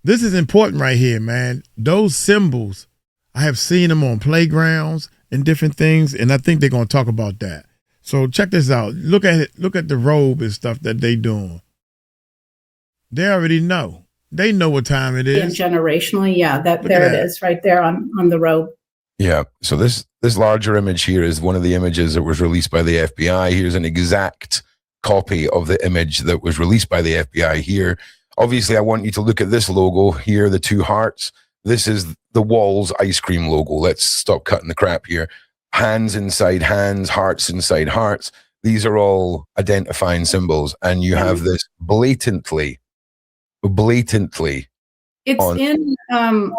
This is important right here, man. Those symbols, I have seen them on playgrounds and different things, and I think they're going to talk about that. So check this out. Look at it. Look at the robe and stuff that they doing. They already know. They know what time it is. And generationally, yeah. There it is, right there on the robe. Yeah. So this larger image here is one of the images that was released by the FBI. Here's an exact copy of the image that was released by the FBI here. Obviously, I want you to look at this logo here, the two hearts. This is the Walls ice cream logo. Let's stop cutting the crap here. Hands inside hands, hearts inside hearts. These are all identifying symbols. And you have this blatantly. It's in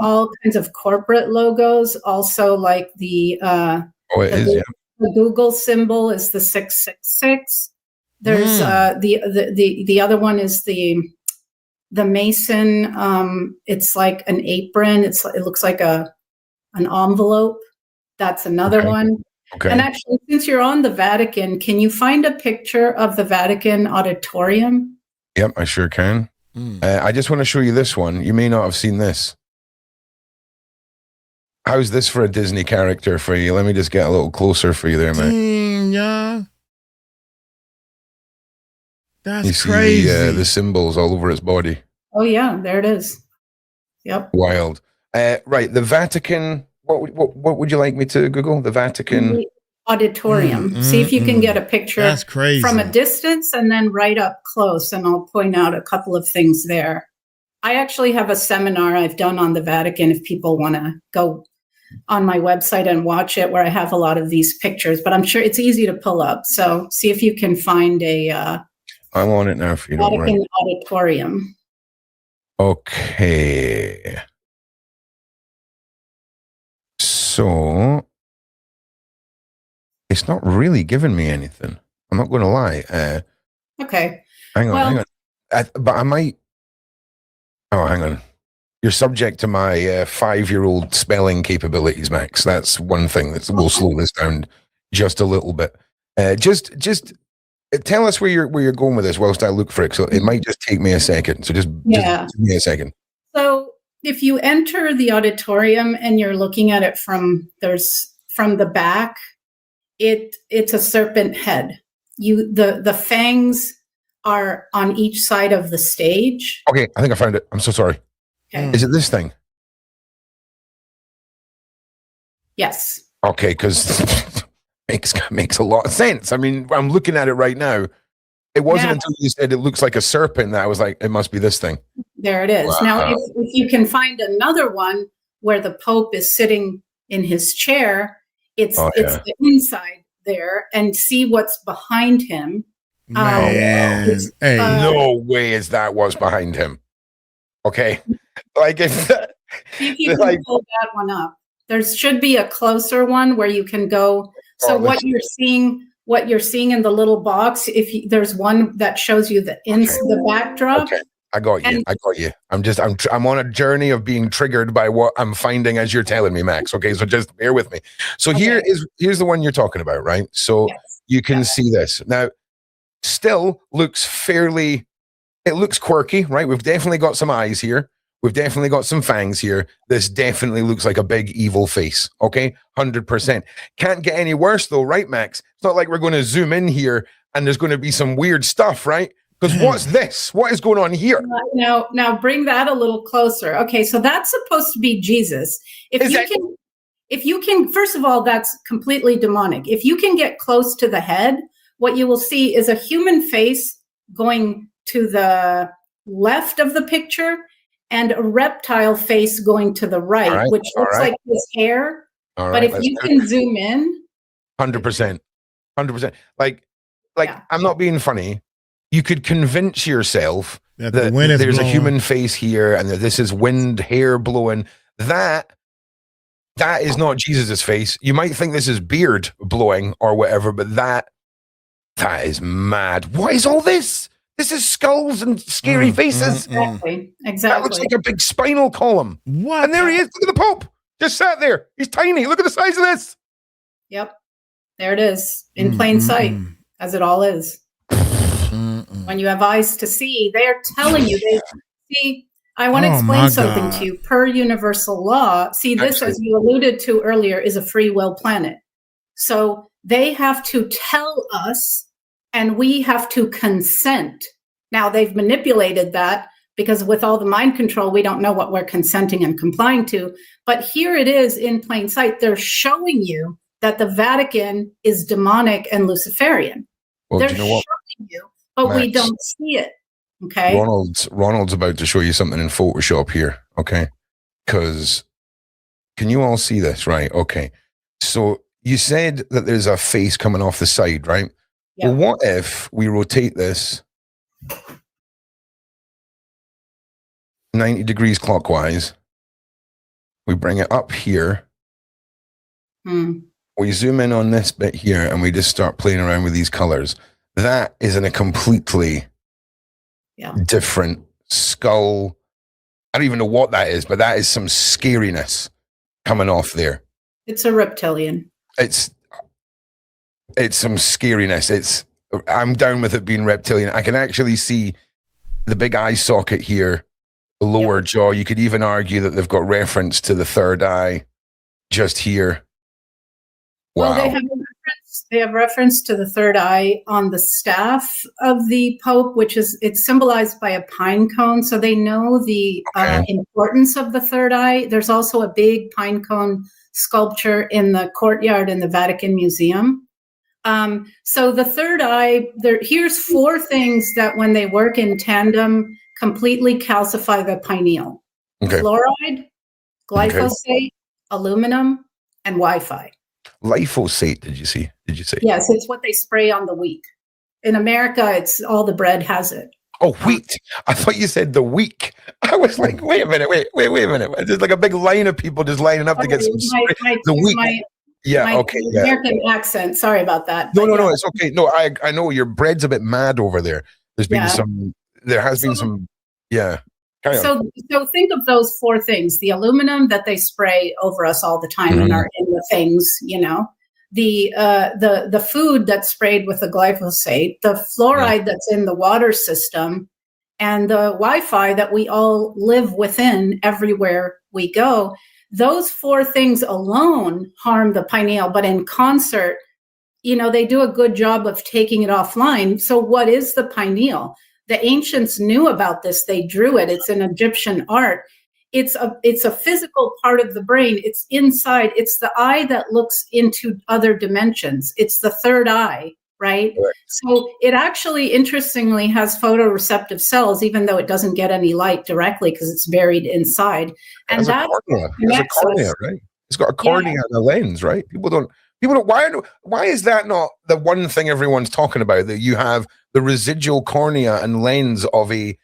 all kinds of corporate logos. Also, like the Google symbol is the 666. There's the other one is the Mason. It's like an apron. It looks like an envelope. That's another one. Okay. And actually, since you're on the Vatican, can you find a picture of the Vatican auditorium? Yep, I sure can. I just want to show you this one. You may not have seen this. How's this for a Disney character for you? Let me just get a little closer for you there, man. Yeah. That's you see crazy. The symbols all over its body. Oh, yeah, there it is. Yep. Wild. Right, the Vatican. What would you like me to Google? The Vatican auditorium. See if you can get a picture. That's crazy. From a distance and then right up close, and I'll point out a couple of things there. I actually have a seminar I've done on the Vatican if people want to go on my website and watch it, where I have a lot of these pictures, but I'm sure it's easy to pull up. So see if you can find a I'm on it now for you. Vatican auditorium. Okay. So it's not really giving me anything. I'm not going to lie. Okay. Hang on. But I might. Oh, hang on. You're subject to my 5-year-old spelling capabilities, Max. That's one thing that will slow this down just a little bit. Just tell us where you're going with this whilst I look for it. So it might just take me a second. So just give me a second. So if you enter the auditorium and you're looking at it from the back, it's a serpent head. The fangs are on each side of the stage. Okay, I think I found it. I'm so sorry. Okay. Is it this thing? Yes. Okay, because makes a lot of sense. I mean, I'm looking at it right now. It wasn't until you said it looks like a serpent that I was like, it must be this thing. There it is. Wow. Now, if you can find another one where the Pope is sitting in his chair, it's the inside there, and see what's behind him. Man, no way is that what's behind him. Okay, like if you can pull that one up. There should be a closer one where you can go. So what you're seeing in the little box, there's one that shows you the backdrop. Okay. I got you. I'm on a journey of being triggered by what I'm finding as you're telling me, Max. Okay, so just bear with me. So here's the one you're talking about, right? So you can see this now. Still looks it looks quirky, right? We've definitely got some eyes here. We've definitely got some fangs here. This definitely looks like a big evil face. Okay, 100%. Can't get any worse though, right, Max? It's not like we're going to zoom in here and there's going to be some weird stuff, right? Because what's this? What is going on here? Now bring that a little closer. Okay, so that's supposed to be Jesus. If you can, first of all, that's completely demonic. If you can get close to the head, what you will see is a human face going to the left of the picture and a reptile face going to the right, which looks like his hair. But if you can zoom in. 100%. 100%. Like I'm not being funny. You could convince yourself that there's a human face here and that this is wind, hair blowing. That is not Jesus's face. You might think this is beard blowing or whatever, but that is mad. What is all this? This is skulls and scary faces. Exactly. That looks like a big spinal column. What? And there he is. Look at the Pope. Just sat there. He's tiny. Look at the size of this. Yep. There it is. In plain sight, as it all is. When you have eyes to see, they're telling you. I want to explain something to you. Per universal law, this, as you alluded to earlier, is a free will planet. So they have to tell us, and we have to consent. Now, they've manipulated that because with all the mind control, we don't know what we're consenting and complying to. But here it is in plain sight. They're showing you that the Vatican is demonic and Luciferian. Well, they're do you know what, showing you, but Max, we don't see it. Okay. Ronald's about to show you something in Photoshop here. Okay. Because can you all see this? Right. Okay. So you said that there's a face coming off the side, right? Yeah. Well, what if we rotate this 90 degrees clockwise? We bring it up here. We zoom in on this bit here and we just start playing around with these colors. That is in a completely different skull. I don't even know what that is, but that is some scariness coming off there. It's a reptilian. It's some scariness. I'm down with it being reptilian. I can actually see the big eye socket here, the lower jaw. You could even argue that they've got reference to the third eye just here. Wow. Well, they have reference to the third eye on the staff of the Pope, it's symbolized by a pine cone. So they know the importance of the third eye. There's also a big pine cone sculpture in the courtyard in the Vatican Museum. So the third eye, here's 4 things that when they work in tandem, completely calcify the pineal. Fluoride, glyphosate, aluminum, and Wi-Fi. Glyphosate, did you say? Yes, it's what they spray on the wheat. In America, it's all the bread has it. Oh, wheat. I thought you said the week. I I was like, wait a minute. There's like a big line of people just lining up to get some the wheat. American accent. Sorry about that. No, it's okay. No, I know your bread's a bit mad over there. There's been some. Yeah. So think of those four things: the aluminum that they spray over us all the time in the things, the food that's sprayed with the glyphosate, the fluoride that's in the water system, and the Wi-Fi that we all live within everywhere we go. Those four things alone harm the pineal, but in concert, they do a good job of taking it offline. So what is the pineal? The ancients knew about this. They drew it. It's an Egyptian art. It's a physical part of the brain. It's inside. It's the eye that looks into other dimensions. It's the third eye, right? So it actually, interestingly, has photoreceptive cells, even though it doesn't get any light directly because it's buried inside. And that has a cornea, right? It's got a cornea and a lens, right? People don't. Why is that not the one thing everyone's talking about? That you have the residual cornea and lens of a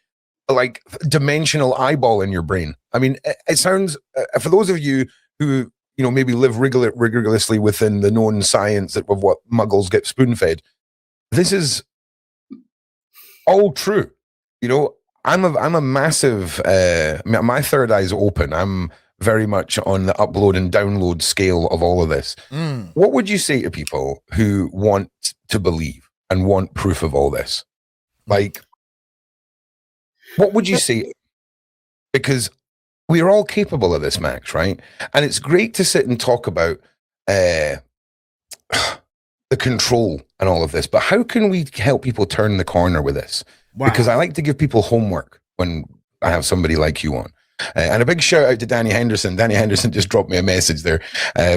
dimensional eyeball in your brain. I mean, it sounds for those of you who maybe live rigorously within the known science of what muggles get spoon-fed. This is all true. I'm a massive. My third eye's open. I'm very much on the upload and download scale of all of this. What would you say to people who want to believe and want proof of all this? Like, what would you say? Because we're all capable of this, Max, right? And it's great to sit and talk about the control and all of this, but how can we help people turn the corner with this? Wow. Because I like to give people homework when I have somebody like you on. And a big shout out to Danny Henderson. Danny Henderson just dropped me a message there.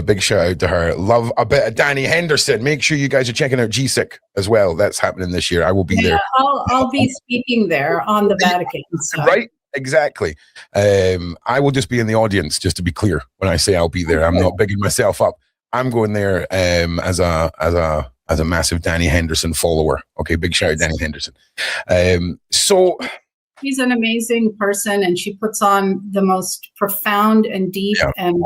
Big shout out to her. Love a bit of Danny Henderson. Make sure you guys are checking out GSIC as well. That's happening this year. I will be there. I'll be speaking there on the Vatican. So. Right? Exactly. I will just be in the audience, just to be clear. When I say I'll be there, I'm not bigging myself up. I'm going there as a massive Danny Henderson follower. Okay, big shout out Danny Henderson. She's an amazing person, and she puts on the most profound and deep and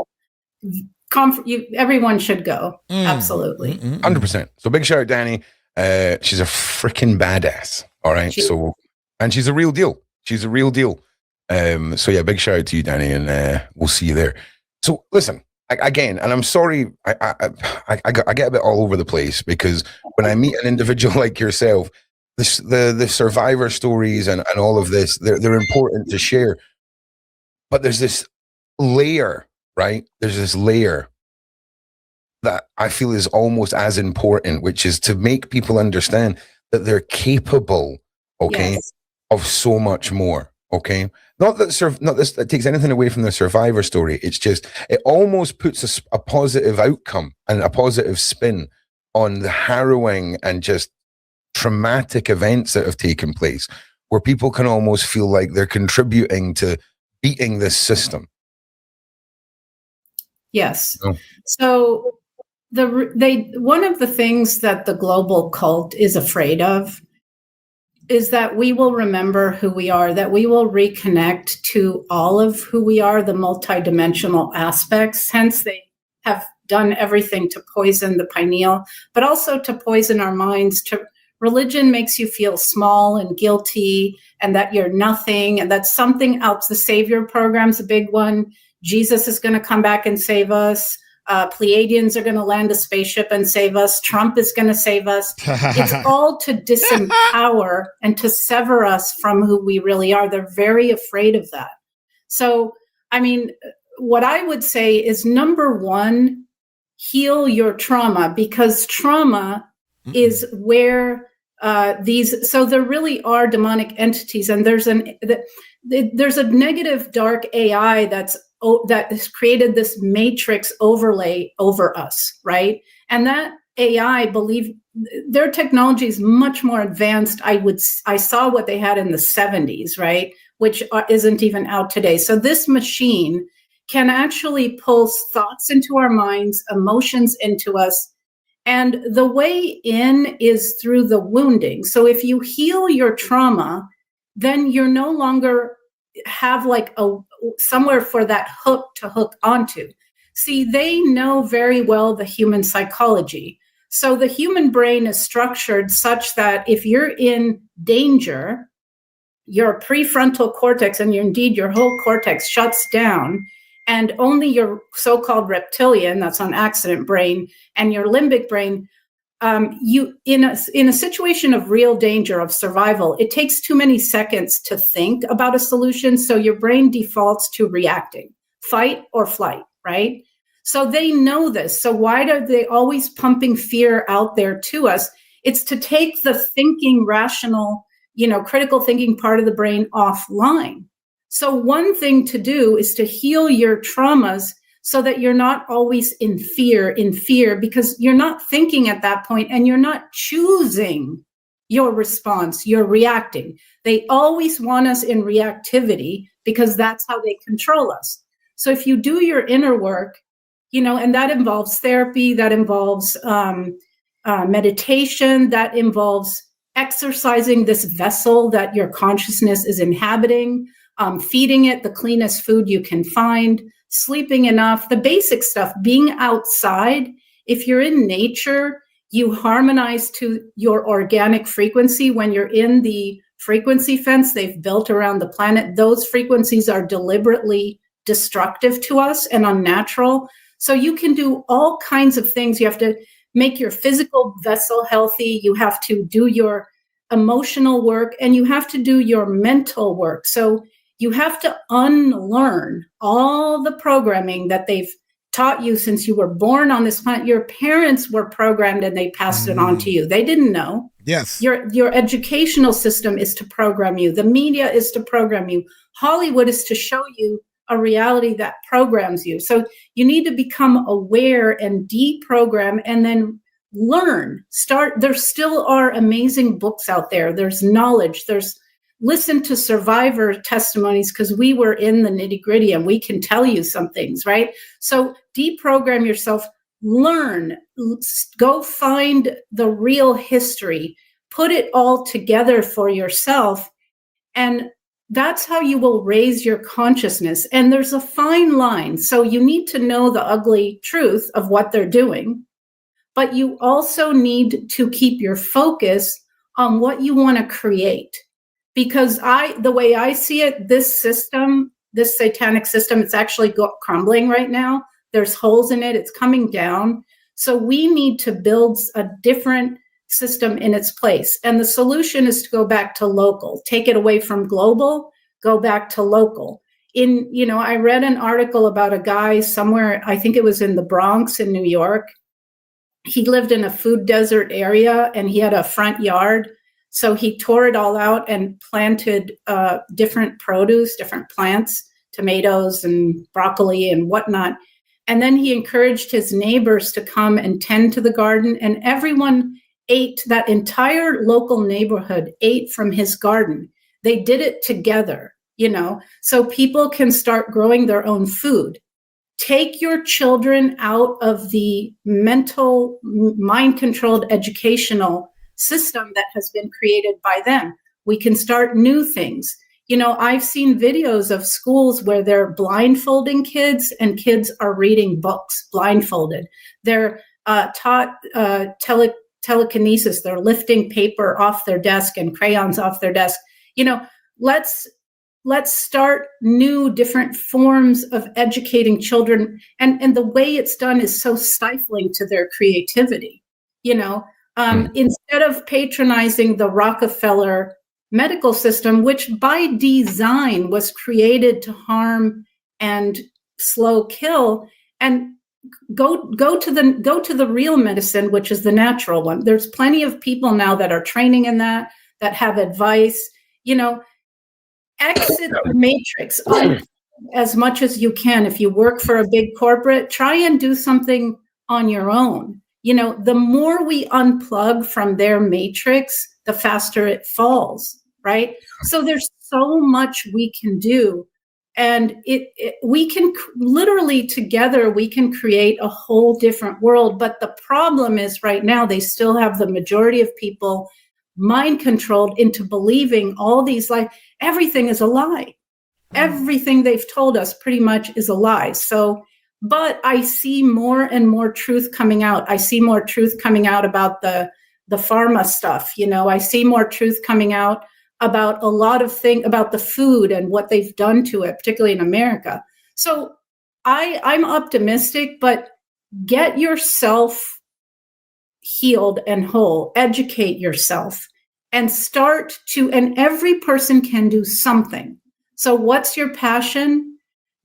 everyone should go. Absolutely. 100%. So big shout out, Danny. She's a freaking badass. All right. And she's a real deal. She's a real deal. Big shout out to you, Danny, and we'll see you there. So listen, again, and I'm sorry, I get a bit all over the place because when I meet an individual like yourself, the survivor stories and all of this, they're important to share. But there's this layer, right? There's this layer that I feel is almost as important, which is to make people understand that they're capable, of so much more, okay? Not that that takes anything away from the survivor story. It's just, it almost puts a positive outcome and a positive spin on the harrowing and just traumatic events that have taken place, where people can almost feel like they're contributing to beating this system. Yes. So one of the things that the global cult is afraid of is that we will remember who we are, that we will reconnect to all of who we are, the multidimensional aspects. Hence, they have done everything to poison the pineal, but also to poison our minds. Religion makes you feel small and guilty and that you're nothing and that something else. The Savior program's a big one. Jesus is going to come back and save us. Pleiadians are going to land a spaceship and save us. Trump is going to save us. It's all to disempower and to sever us from who we really are. They're very afraid of that. So, I mean, what I would say is, number one, heal your trauma, because trauma is where so there really are demonic entities, and there's a negative dark AI that has created this matrix overlay over us, right? And that AI, believe their technology is much more advanced. I saw what they had in the 70s, right? Which isn't even out today. So this machine can actually pull thoughts into our minds, emotions into us. And the way in is through the wounding. So if you heal your trauma, then you're no longer have like a somewhere for that hook to hook onto. See, they know very well the human psychology. So the human brain is structured such that if you're in danger, your prefrontal cortex and your whole cortex shuts down, and only your so-called reptilian, that's on accident brain, and your limbic brain, you in a situation of real danger of survival, it takes too many seconds to think about a solution, so your brain defaults to reacting, fight or flight, right? So they know this. So why are they always pumping fear out there to us? It's to take the thinking, rational, critical thinking part of the brain offline. So one thing to do is to heal your traumas so that you're not always in fear, because you're not thinking at that point and you're not choosing your response, you're reacting. They always want us in reactivity because that's how they control us. So if you do your inner work, and that involves therapy, that involves meditation, that involves exercising this vessel that your consciousness is inhabiting, feeding it the cleanest food you can find, sleeping enough, the basic stuff, being outside. If you're in nature, you harmonize to your organic frequency. When you're in the frequency fence they've built around the planet, those frequencies are deliberately destructive to us and unnatural. So you can do all kinds of things. You have to make your physical vessel healthy. You have to do your emotional work, and you have to do your mental work. So you have to unlearn all the programming that they've taught you since you were born on this planet. Your parents were programmed and they passed it on to you. They didn't know. Yes. Your educational system is to program you. The media is to program you. Hollywood is to show you a reality that programs you. So you need to become aware and deprogram and then learn. There still are amazing books out there. There's knowledge. Listen to survivor testimonies, because we were in the nitty-gritty and we can tell you some things, right? So deprogram yourself, learn, go find the real history, put it all together for yourself, and that's how you will raise your consciousness. And there's a fine line. So you need to know the ugly truth of what they're doing, but you also need to keep your focus on what you want to create. Because the way I see it, this system, this satanic system, it's actually crumbling right now. There's holes in it. It's coming down. So we need to build a different system in its place. And the solution is to go back to local, take it away from global, go back to local. I read an article about a guy somewhere, I think it was in the Bronx in New York. He lived in a food desert area and he had a front yard. So he tore it all out and planted different produce, different plants, tomatoes and broccoli and whatnot. And then he encouraged his neighbors to come and tend to the garden, and everyone ate. That entire local neighborhood ate from his garden. They did it together, so people can start growing their own food. Take your children out of the mental, mind-controlled educational system that has been created by them. We can start new things. I've seen videos of schools where they're blindfolding kids and kids are reading books blindfolded. They're taught telekinesis. They're lifting paper off their desk and crayons off their desk. Let's start new, different forms of educating children. And the way it's done is so stifling to their creativity. Instead of patronizing the Rockefeller medical system, which by design was created to harm and slow kill, and go to the real medicine, which is the natural one. There's plenty of people now that are training in that have advice. Exit the matrix as much as you can. If you work for a big corporate, try and do something on your own. The more we unplug from their matrix, the faster it falls, right? So there's so much we can do. And we can literally together, we can create a whole different world. But the problem is right now, they still have the majority of people mind controlled into believing all these everything is a lie. Everything they've told us pretty much is a lie. So, but I see more and more truth coming out. I see more truth coming out about the pharma stuff. I see more truth coming out about a lot of things, about the food and what they've done to it, particularly in America. So I'm optimistic, but get yourself healed and whole, educate yourself, and and every person can do something. So what's your passion?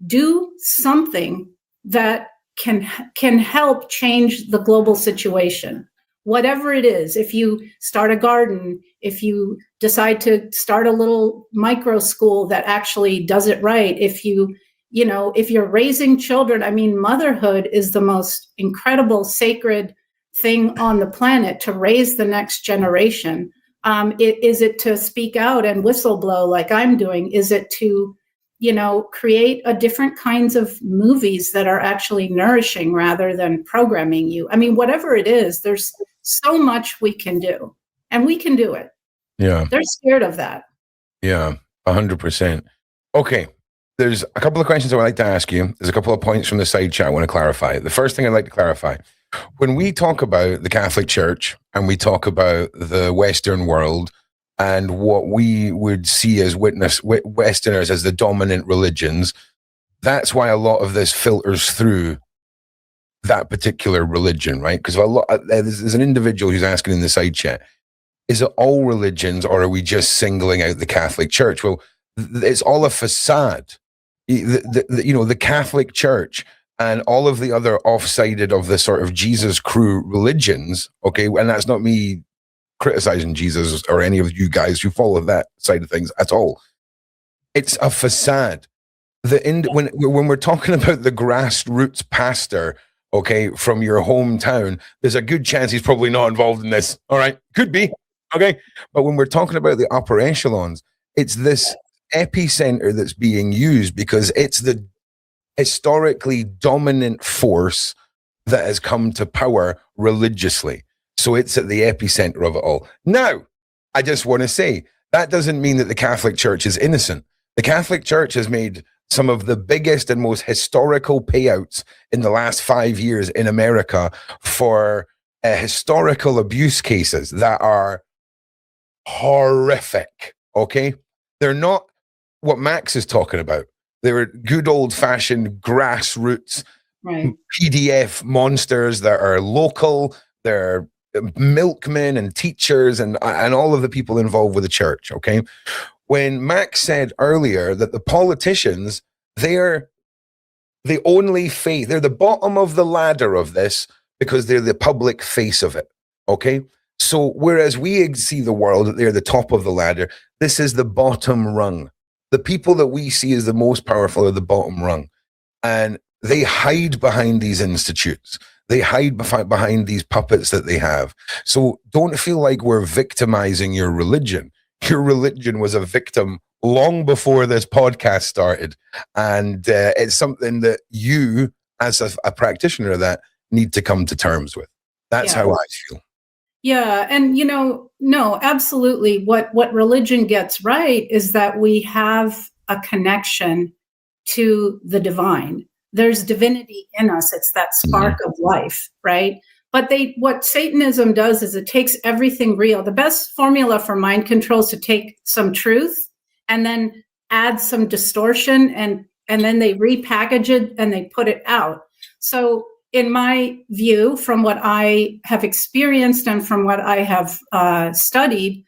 Do something that can help change the global situation. Whatever it is, if you start a garden, if you decide to start a little micro school that actually does it right, if you're raising children, I mean, motherhood is the most incredible, sacred thing on the planet, to raise the next generation. Is it to speak out and whistleblow like I'm doing? Is it to, create a different kinds of movies that are actually nourishing rather than programming you? I mean, whatever it is, there's so much we can do, and we can do it. Yeah. They're scared of that. Yeah, 100%. Okay. There's a couple of questions I would like to ask you. There's a couple of points from the side chat I want to clarify. The first thing I'd like to clarify, when we talk about the Catholic Church and we talk about the Western world and what we would see as Westerners as the dominant religions, that's why a lot of this filters through that particular religion, right? Because there's an individual who's asking in the side chat, is it all religions, or are we just singling out the Catholic Church? Well, it's all a facade. The Catholic Church and all of the other off-sided of the sort of Jesus crew religions, okay, and that's not me criticizing Jesus or any of you guys who follow that side of things at all. It's a facade. When we're talking about the grassroots pastor, okay, from your hometown, there's a good chance he's probably not involved in this. All right, could be, okay, but when we're talking about the upper echelons, it's this epicenter that's being used because it's the historically dominant force that has come to power religiously. So it's at the epicenter of it all. Now, I just want to say, that doesn't mean that the Catholic Church is innocent. The Catholic Church has made some of the biggest and most historical payouts in the last 5 years in America for historical abuse cases that are horrific, okay? They're not what Max is talking about. They're good old-fashioned grassroots PDF monsters that are local. They're milkmen and teachers and all of the people involved with the church, okay? When Max said earlier that the politicians, they're the only face, they're the bottom of the ladder of this because they're the public face of it, okay? So whereas we see the world that they're the top of the ladder, this is the bottom rung. The people that we see as the most powerful are the bottom rung. And they hide behind these institutes. They hide behind these puppets that they have. So don't feel like we're victimizing your religion. Your religion was a victim long before this podcast started. And it's something that you, as a practitioner of that, need to come to terms with. That's how I feel. Yeah. And, no, absolutely. What religion gets right is that we have a connection to the divine. There's divinity in us. It's that spark of life, right? But what Satanism does is it takes everything real. The best formula for mind control is to take some truth and then add some distortion, and then they repackage it and they put it out. So in my view, from what I have experienced and from what I have studied,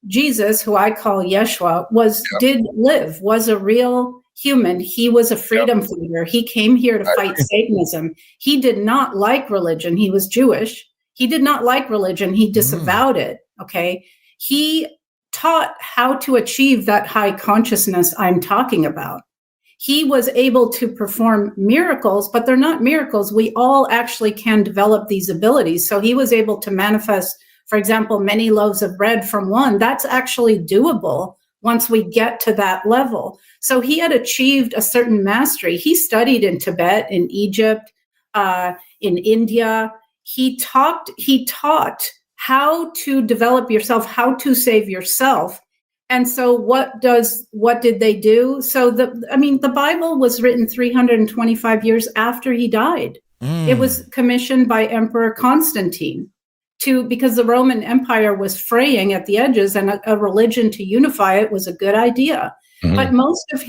Jesus, who I call Yeshua, was a real human. He was a freedom fighter. He came here to fight Satanism. He did not like religion. He was Jewish. He did not like religion. He disavowed it. Okay. He taught how to achieve that high consciousness I'm talking about. He was able to perform miracles, but they're not miracles. We all actually can develop these abilities. So he was able to manifest, for example, many loaves of bread from one. That's actually doable once we get to that level. So he had achieved a certain mastery. He studied in Tibet, in Egypt, in India. He taught how to develop yourself, how to save yourself. And so what did they do? So the Bible was written 325 years after he died. It was commissioned by Emperor Constantine because the Roman Empire was fraying at the edges, and a religion to unify it was a good idea. But most of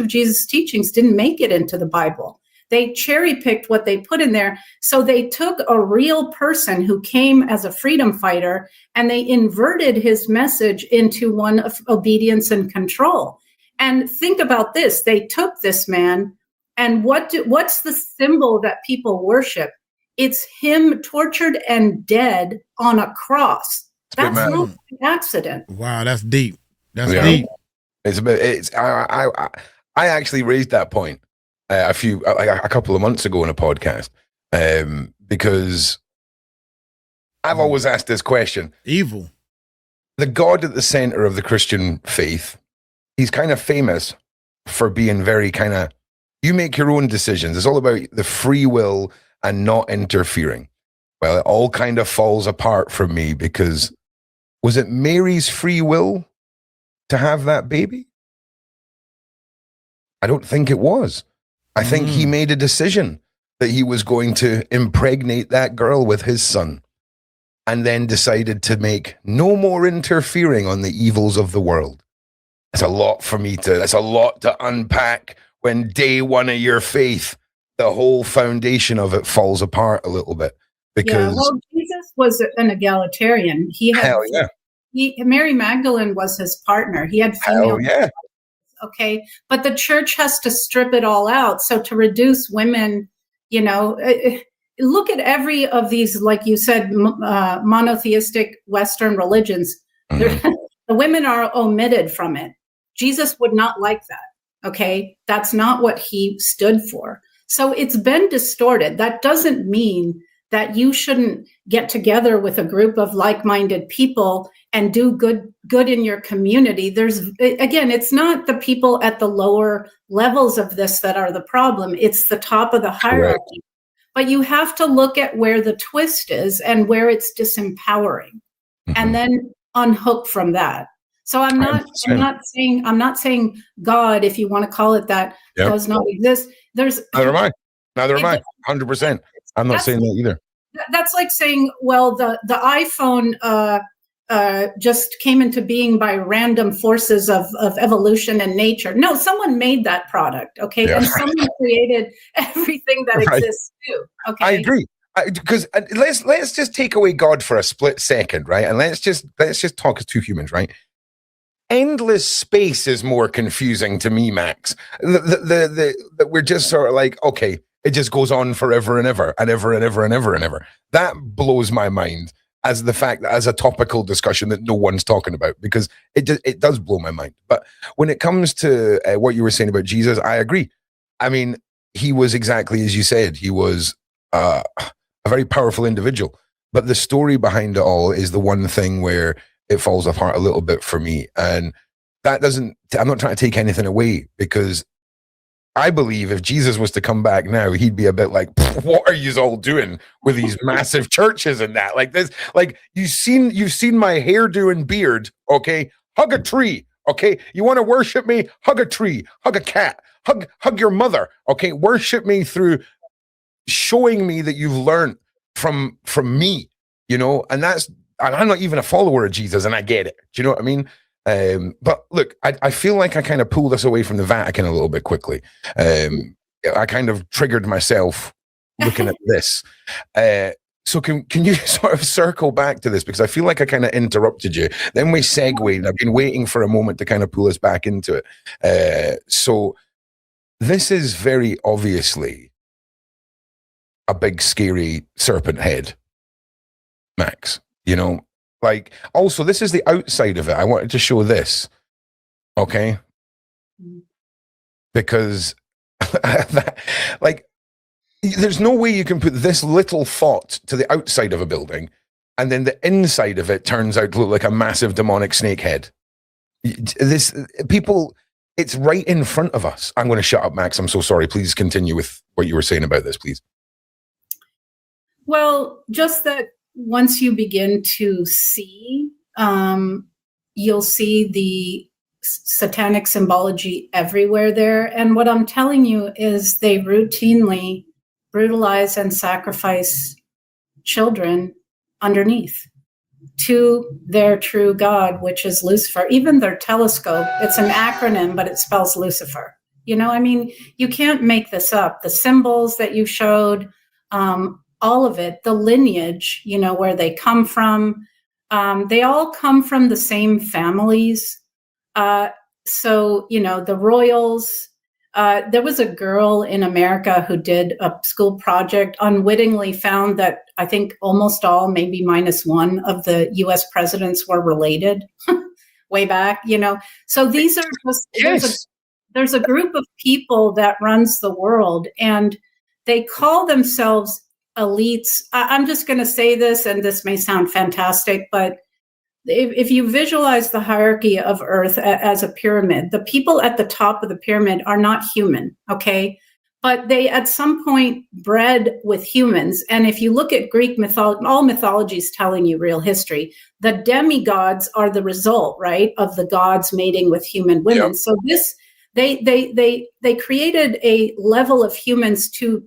Jesus' teachings didn't make it into the Bible. They cherry-picked what they put in there. So they took a real person who came as a freedom fighter, and they inverted his message into one of obedience and control. And think about this. They took this man, and what's the symbol that people worship? It's him tortured and dead on a cross. That's not an accident. Wow, that's deep. That's deep. I actually raised that point a couple of months ago in a podcast, because I've always asked this question. Evil. The God at the center of the Christian faith, he's kind of famous for being very kind of, you make your own decisions. It's all about the free will and not interfering. Well, it all kind of falls apart for me, because was it Mary's free will to have that baby? I don't think it was. I think he made a decision that he was going to impregnate that girl with his son, and then decided to make no more interfering on the evils of the world. That's a lot to unpack when day one of your faith, the whole foundation of it falls apart a little bit. Because Jesus was an egalitarian. He had, Mary Magdalene was his partner. He had female. Okay, but the church has to strip it all out. So to reduce women, look at every of these, like you said, monotheistic Western religions. The women are omitted from it. Jesus would not like that. Okay, that's not what he stood for. So it's been distorted. That doesn't mean that you shouldn't get together with a group of like-minded people and do good in your community. It's not the people at the lower levels of this that are the problem. It's the top of the hierarchy. Correct. But you have to look at where the twist is and where it's disempowering, and then unhook from that. So I'm not saying God, if you want to call it that, does not exist. Neither am I. 100%. I'm not saying that either. That's like saying, well, the iPhone just came into being by random forces of evolution and nature. No, someone made that product, okay? And someone created everything that exists too, okay? I agree. Because let's just take away God for a split second, right? And let's just talk as two humans, right? Endless space is more confusing to me, Max. That we're just sort of like, okay, it just goes on forever and ever and ever and ever and ever and ever. That blows my mind as the fact that as a topical discussion that no one's talking about, because it does blow my mind. But when it comes to what you were saying about Jesus, I agree. I mean, he was exactly as you said. He was a very powerful individual. But the story behind it all is the one thing where it falls apart a little bit for me. And that I'm not trying to take anything away, because I believe if Jesus was to come back now, he'd be a bit like, what are you all doing with these massive churches and that? Like this, like you've seen my hairdo and beard, okay? Hug a tree, okay? You want to worship me? Hug a tree, hug a cat, hug your mother, okay? Worship me through showing me that you've learned from me, and I'm not even a follower of Jesus, and I get it. Do you know what I mean? But look, I feel like I kind of pulled us away from the Vatican a little bit quickly. I kind of triggered myself looking at this. So can you sort of circle back to this? Because I feel like I kind of interrupted you. Then we segued. I've been waiting for a moment to kind of pull us back into it. So this is very obviously a big, scary serpent head, Max. Like, also, this is the outside of it. I wanted to show this, okay? Because, there's no way you can put this little thought to the outside of a building, and then the inside of it turns out to look like a massive demonic snake head. It's right in front of us. I'm going to shut up, Max. I'm so sorry. Please continue with what you were saying about this, please. Well, just that once you begin to see you'll see the satanic symbology everywhere there. And what I'm telling you is they routinely brutalize and sacrifice children underneath to their true God, which is Lucifer. Even their telescope, it's an acronym, but it spells Lucifer. You know, I mean, you can't make this up. The symbols that you showed, all of it, the lineage, you know, where they come from, they all come from the same families. So, you know, the royals, there was a girl in America who did a school project, unwittingly found that I think almost all, maybe minus one of the US presidents were related way back, you know. So these are just, Yes. there's a group of people that runs the world, and they call themselves elites. I'm just going to say this, and this may sound fantastic, but if you visualize the hierarchy of Earth as a pyramid, the people at the top of the pyramid are not human, okay? But they at some point bred with humans. And if you look at Greek mythology, all mythology is telling you real history. The demigods are the result, right, of the gods mating with human women. Yep. So this, they created a level of humans to,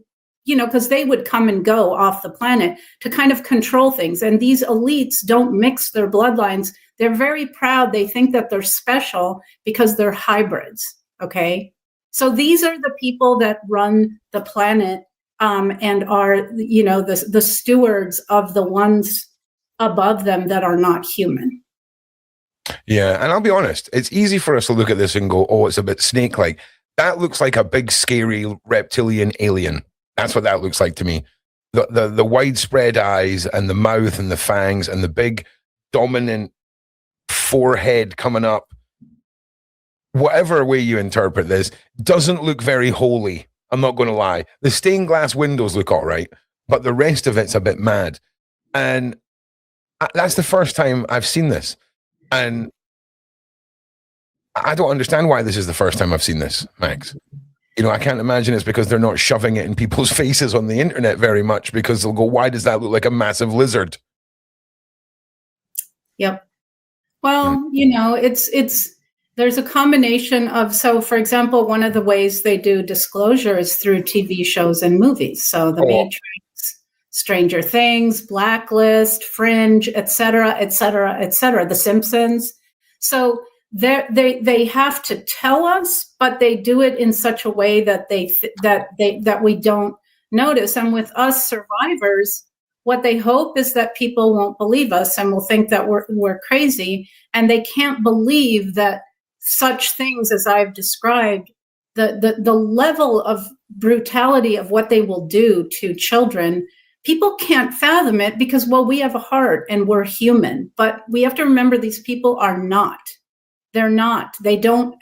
you know, because they would come and go off the planet to kind of control things. And these elites don't mix their bloodlines. They're very proud. They think that they're special because they're hybrids, okay? So these are the people that run the planet and are, you know, the stewards of the ones above them that are not human. Yeah, and I'll be honest, it's easy for us to look at this and go, oh, it's a bit snake-like. That looks like a big, scary reptilian alien. That's what that looks like to me. The widespread eyes and the mouth and the fangs and the big dominant forehead coming up. Whatever way you interpret this, doesn't look very holy. I'm not going to lie. The stained glass windows look all right, but the rest of it's a bit mad. And that's the first time I've seen this. And I don't understand why this is the first time I've seen this, Max. You know, I can't imagine it's because they're not shoving it in people's faces on the internet very much, because they'll go, why does that look like a massive lizard? Yep. Well, you know, there's a combination of, so for example, one of the ways they do disclosure is through TV shows and movies. So The Matrix, Stranger Things, Blacklist, Fringe, et cetera, et cetera, et cetera, The Simpsons. So they have to tell us, but they do it in such a way that that we don't notice. And with us survivors, what they hope is that people won't believe us and will think that we're crazy, and they can't believe that such things as I've described, the level of brutality of what they will do to children. People can't fathom it because, well, we have a heart and we're human, but we have to remember these people are not. They're not. They don't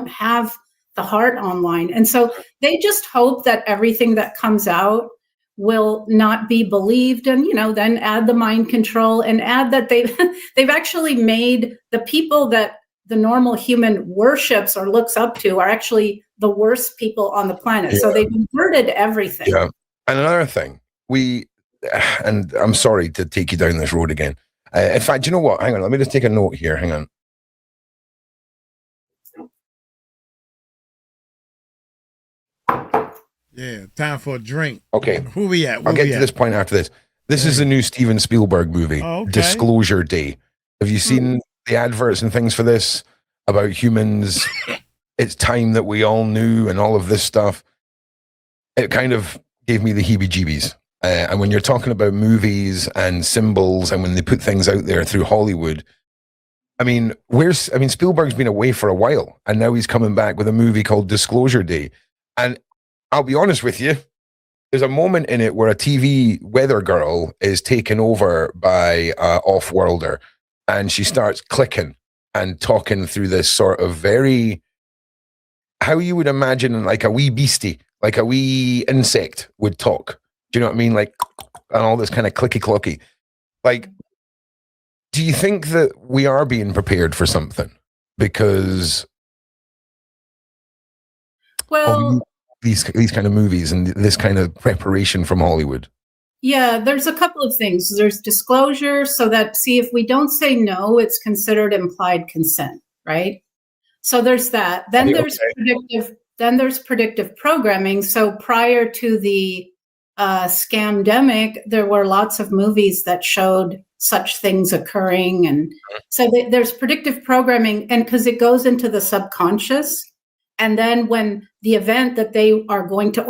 have the heart online. And so they just hope that everything that comes out will not be believed, and, you know, then add the mind control and add that they've actually made the people that the normal human worships or looks up to are actually the worst people on the planet. Yeah. So they've inverted everything. Yeah. And another thing, and I'm sorry to take you down this road again. In fact, you know what? Hang on. Let me just take a note here. Hang on. Yeah, time for a drink. Okay. Who we at? I'll get to this point after this. This is the new Steven Spielberg movie, Disclosure Day. Have you seen the adverts and things for this about humans? It's time that we all knew and all of this stuff. It kind of gave me the heebie-jeebies. And when you're talking about movies and symbols, and when they put things out there through Hollywood, I mean, Spielberg's been away for a while, and now he's coming back with a movie called Disclosure Day. And I'll be honest with you, there's a moment in it where a TV weather girl is taken over by an off-worlder, and she starts clicking and talking through this sort of very, how you would imagine like a wee beastie, like a wee insect would talk. Do you know what I mean? Like, and all this kind of clicky-clocky. Like, do you think that we are being prepared for something? Because these kind of movies and this kind of preparation from Hollywood. Yeah, there's a couple of things. There's disclosure, so that, see, if we don't say no, it's considered implied consent, right? So there's that. Then there's predictive. Then there's predictive programming. So prior to the scamdemic, there were lots of movies that showed such things occurring, and so there's predictive programming, and because it goes into the subconscious, and then when the event that they are going to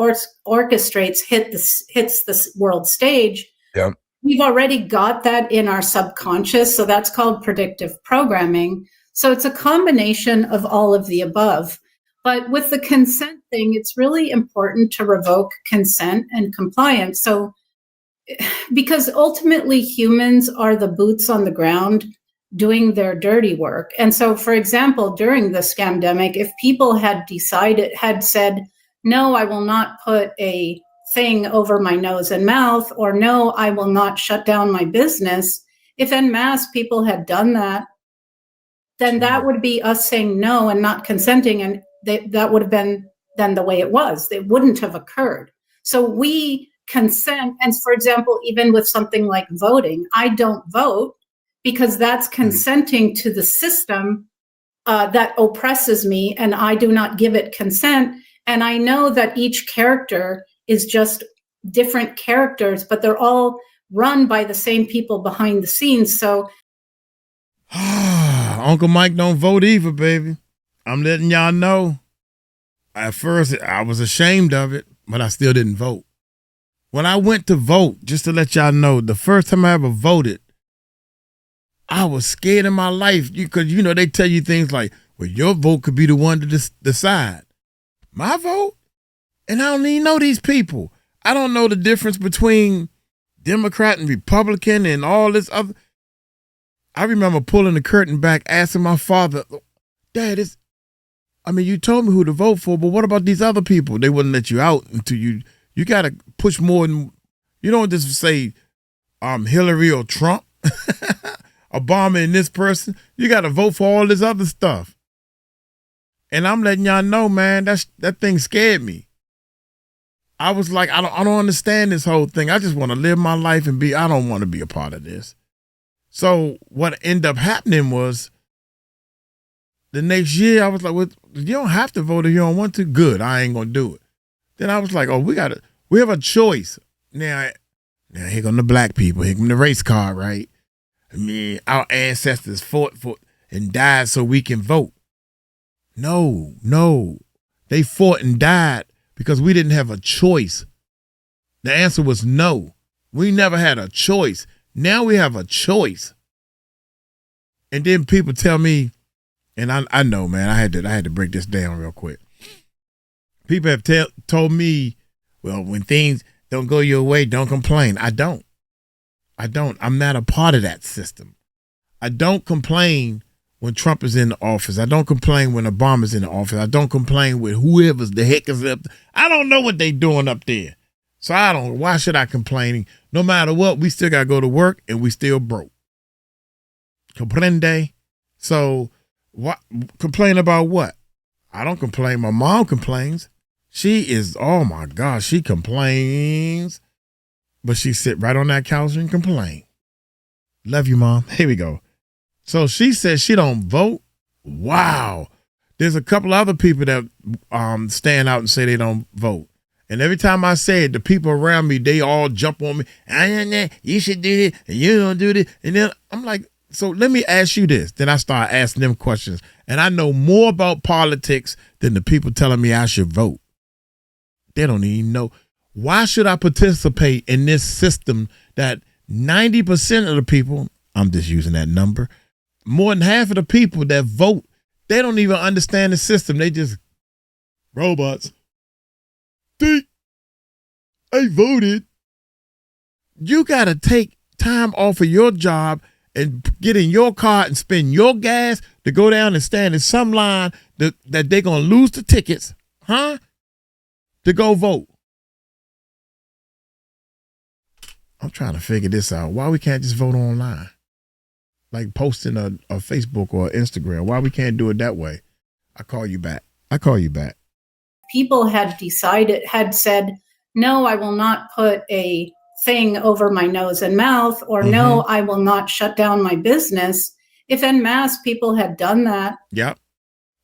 orchestrate hits the world stage, Yeah. we've already got that in our subconscious. So that's called predictive programming. So it's a combination of all of the above. But with the consent thing, it's really important to revoke consent and compliance. So, because ultimately humans are the boots on the ground doing their dirty work. And so, for example, during the scamdemic, if people had said, no, I will not put a thing over my nose and mouth, or no, I will not shut down my business, if en masse people had done that, then that would be us saying no and not consenting, and that would have been then the way it was. It wouldn't have occurred. So we consent, and for example, even with something like voting, I don't vote because that's consenting to the system that oppresses me, and I do not give it consent. And I know that each character is just different characters, but they're all run by the same people behind the scenes. So Uncle Mike don't vote either, baby. I'm letting y'all know. At first, I was ashamed of it, but I still didn't vote. When I went to vote, just to let y'all know, the first time I ever voted, I was scared in my life because, they tell you things like, well, your vote could be the one to decide. My vote? And I don't even know these people. I don't know the difference between Democrat and Republican and all this other. I remember pulling the curtain back, asking my father, Dad, you told me who to vote for, but what about these other people? They wouldn't let you out until you got to push more than, you don't just say Hillary or Trump, Obama and this person. You got to vote for all this other stuff. And I'm letting y'all know, man, that thing scared me. I was like, I don't understand this whole thing. I just want to live my life and I don't want to be a part of this. So what ended up happening was the next year I was like, well, you don't have to vote if you don't want to. Good, I ain't going to do it. Then I was like, oh, we have a choice. Now here come the black people. Here come the race card, right? Our ancestors fought for and died so we can vote. No. They fought and died because we didn't have a choice. The answer was no. We never had a choice. Now we have a choice. And then people tell me, and I know, man, I had to break this down real quick. People have told me, well, when things don't go your way, don't complain. I don't. I'm not a part of that system. I don't complain when Trump is in the office. I don't complain when Obama's in the office. I don't complain with whoever's the heck is up there. I don't know what they doing up there. So why should I complain? No matter what, we still got to go to work and we still broke. Comprende? So what? Complain about what? I don't complain. My mom complains. Oh my gosh, she complains. But she sit right on that couch and complain. Love you, Mom. Here we go. So she says she don't vote. Wow. There's a couple other people that stand out and say they don't vote. And every time I say it, the people around me, they all jump on me. You should do it, and you don't do it. And then I'm like, so let me ask you this. Then I start asking them questions. And I know more about politics than the people telling me I should vote. They don't even know. Why should I participate in this system that 90% of the people, I'm just using that number, more than half of the people that vote, they don't even understand the system. They just robots. I voted. You got to take time off of your job and get in your car and spend your gas to go down and stand in some line that they're going to lose the tickets, to go vote. I'm trying to figure this out. Why we can't just vote online? Like posting a Facebook or Instagram. Why we can't do it that way? I call you back. People had said, no, I will not put a thing over my nose and mouth, or no, I will not shut down my business. If en masse people had done that, Yep.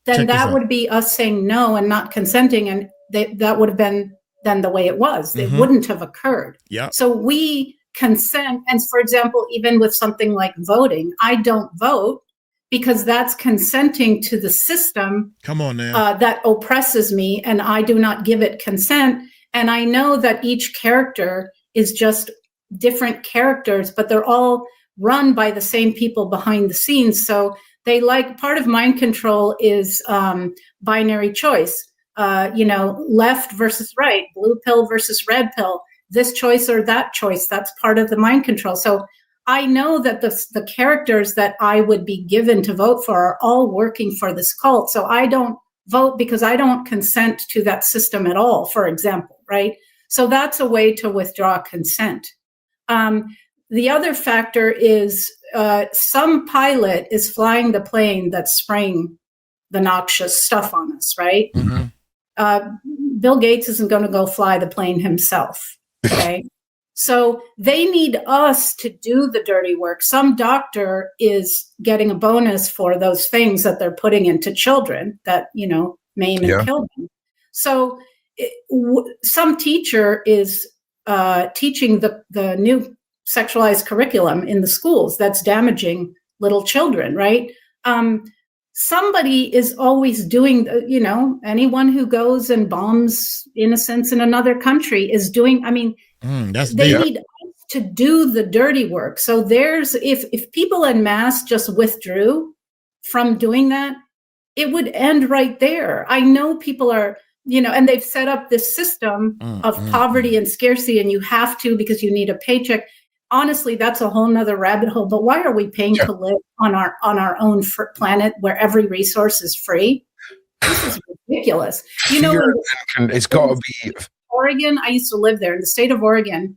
then Check this that out. would be us saying no and not consenting, and that would have been then the way it was. It Mhm. wouldn't have occurred. Yep. So we consent, and for example, even with something like voting, I don't vote because that's consenting to the system Come on now. that oppresses me, and I do not give it consent. And I know that each character is just different characters, but they're all run by the same people behind the scenes. So they like, part of mind control is binary choice, left versus right, blue pill versus red pill, this choice or that choice. That's part of the mind control. So I know that the characters that I would be given to vote for are all working for this cult. So I don't vote because I don't consent to that system at all, for example, right? So that's a way to withdraw consent. The other factor is some pilot is flying the plane that's spraying the noxious stuff on us, right? Bill Gates isn't going to go fly the plane himself, okay? So they need us to do the dirty work. Some doctor is getting a bonus for those things that they're putting into children that, maim and kill them. So some teacher is teaching the new sexualized curriculum in the schools that's damaging little children, right? Somebody is always doing, anyone who goes and bombs innocents in another country is doing, they need us to do the dirty work. So if people en masse just withdrew from doing that, it would end right there. I know people are, and they've set up this system of poverty and scarcity, and you have to because you need a paycheck. Honestly, that's a whole nother rabbit hole. But why are we paying to live on our own planet where every resource is free? This is ridiculous. It's got to be. Oregon, I used to live there. In the state of Oregon,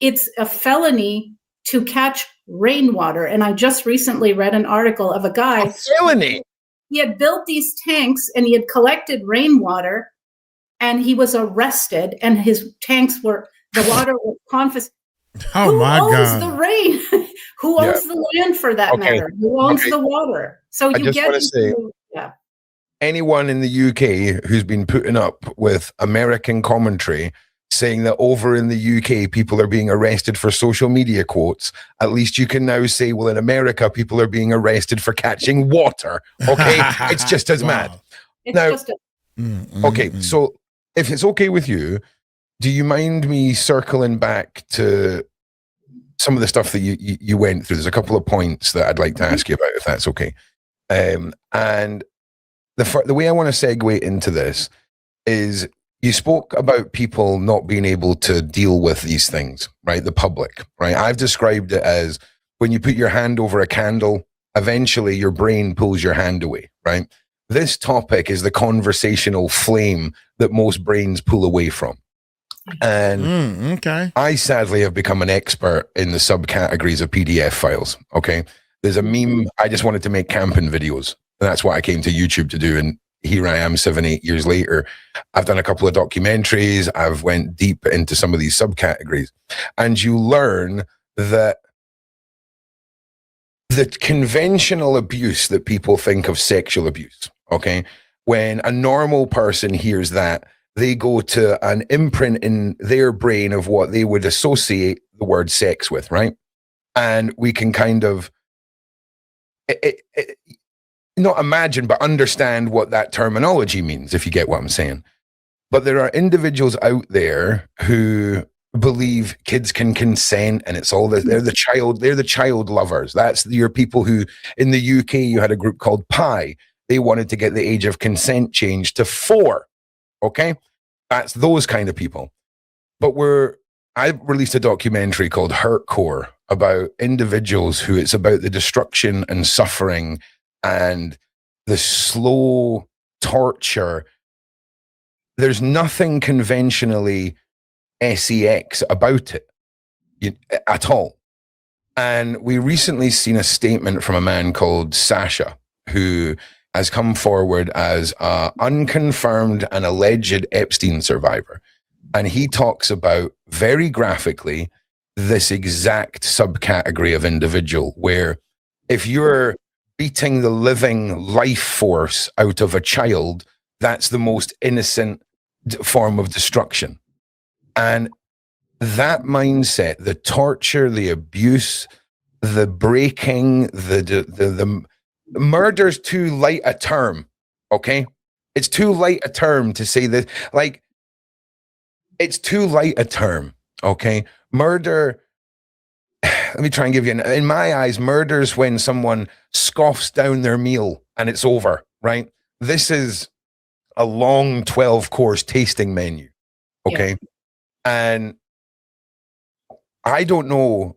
it's a felony to catch rainwater. And I just recently read an article of a guy. A felony? He had built these tanks and he had collected rainwater, and he was arrested, and his tanks the water was confiscated. Oh, my God. Who owns the rain? Who owns the land, for that matter? Who owns the water? So you get to say, anyone in the UK who's been putting up with American commentary saying that over in the UK people are being arrested for social media quotes, at least you can now say, well, in America people are being arrested for catching water. Okay, it's just as mad. Okay, so if it's okay with you, do you mind me circling back to some of the stuff that you went through? There's a couple of points that I'd like to ask you about, if that's okay. And the way I want to segue into this is, you spoke about people not being able to deal with these things, right? The public, right? I've described it as when you put your hand over a candle, eventually your brain pulls your hand away, right? This topic is the conversational flame that most brains pull away from. And I sadly have become an expert in the subcategories of PDF files. Okay. There's a meme. I just wanted to make camping videos. And that's what I came to YouTube to do. And here I am 7-8 years later. I've done a couple of documentaries. I've went deep into some of these subcategories. And you learn that the conventional abuse that people think of sexual abuse, okay, when a normal person hears that, they go to an imprint in their brain of what they would associate the word sex with, right? And we can kind of not imagine, but understand what that terminology means, if you get what I'm saying. But there are individuals out there who believe kids can consent, and it's all they're the child lovers. That's your people who, in the UK, you had a group called Pi. They wanted to get the age of consent changed to 4. Okay, that's those kind of people. But I released a documentary called Hurtcore about individuals who it's about the destruction and suffering and the slow torture. There's nothing conventionally sex about it at all. And we recently seen a statement from a man called Sasha, who has come forward as an unconfirmed and alleged Epstein survivor. And he talks about very graphically this exact subcategory of individual where if you're beating the living life force out of a child, that's the most innocent form of destruction. And that mindset, the torture, the abuse, the breaking, the murder's too light a term, okay? It's too light a term to say that, like, it's too light a term, okay? Murder, let me try and give you, in my eyes, murder's when someone scoffs down their meal and it's over, right? This is a long 12-course tasting menu, okay? Yeah. And I don't know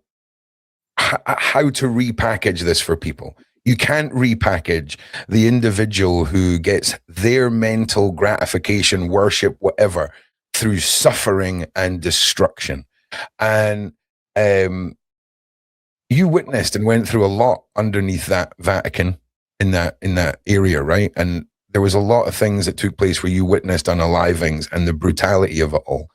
how to repackage this for people. You can't repackage the individual who gets their mental gratification, worship, whatever, through suffering and destruction. And you witnessed and went through a lot underneath that Vatican in that area, right? And there was a lot of things that took place where you witnessed unalivings and the brutality of it all.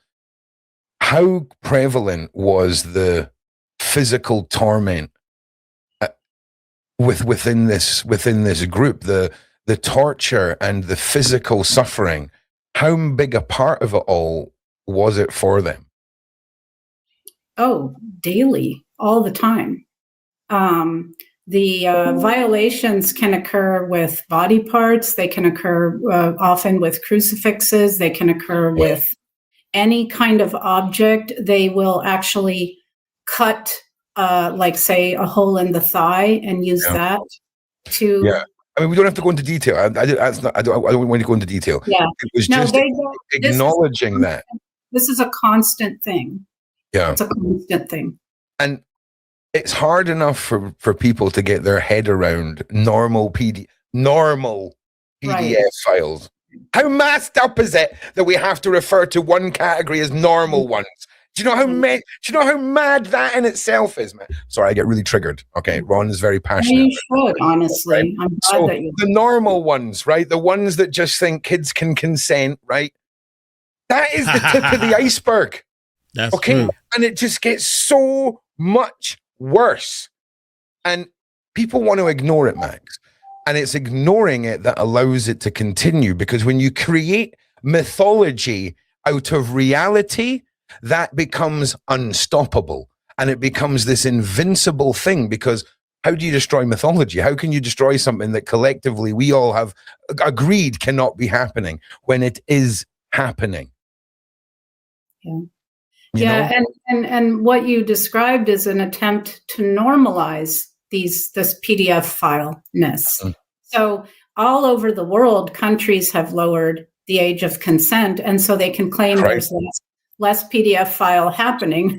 How prevalent was the physical torment within this group, the torture and the physical suffering? How big a part of it all was it for them? Oh, daily, all the time. The violations can occur with body parts. They can occur often with crucifixes. They can occur with any kind of object. They will actually cut, like, say, a hole in the thigh and use that to. Yeah. I mean, we don't have to go into detail. I don't want to go into detail. Yeah. It was just acknowledging that. This is a constant thing. Yeah. It's a constant thing. And it's hard enough for people to get their head around normal PDF files. How messed up is it that we have to refer to one category as normal ones? Do you know how mad that in itself is, man? Sorry, I get really triggered. Okay, Ron is very passionate. You should, honestly. Right? I'm glad that you. The normal ones, right? The ones that just think kids can consent, right? That is the tip of the iceberg. That's okay, true. And it just gets so much worse, and people want to ignore it, Max. And it's ignoring it that allows it to continue, because when you create mythology out of reality, that becomes unstoppable and it becomes this invincible thing. Because how do you destroy mythology? How can you destroy something that collectively we all have agreed cannot be happening when it is happening? Yeah. And what you described is an attempt to normalize this PDF file-ness. So all over the world, countries have lowered the age of consent, and so they can claim there's less PDF file happening.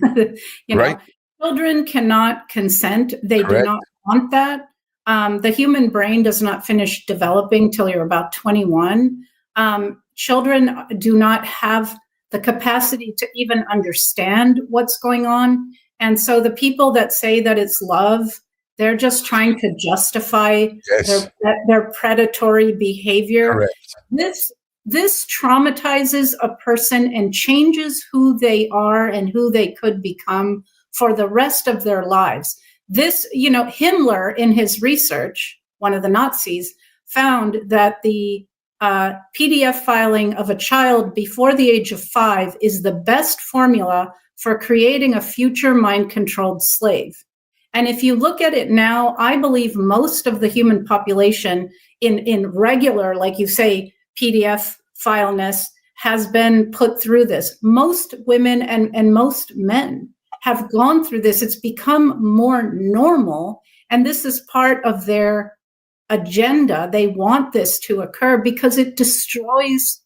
Children cannot consent. They do not want that. The human brain does not finish developing till you're about 21. Children do not have the capacity to even understand what's going on. And so the people that say that it's love, they're just trying to justify their predatory behavior. Correct. This traumatizes a person and changes who they are and who they could become for the rest of their lives. This, Himmler in his research, one of the Nazis, found that the PDF filing of a child before the age of 5 is the best formula for creating a future mind-controlled slave. And if you look at it now, I believe most of the human population in regular, like you say, PDF file-ness has been put through this. Most women and most men have gone through this. It's become more normal, and this is part of their agenda. They want this to occur because it destroys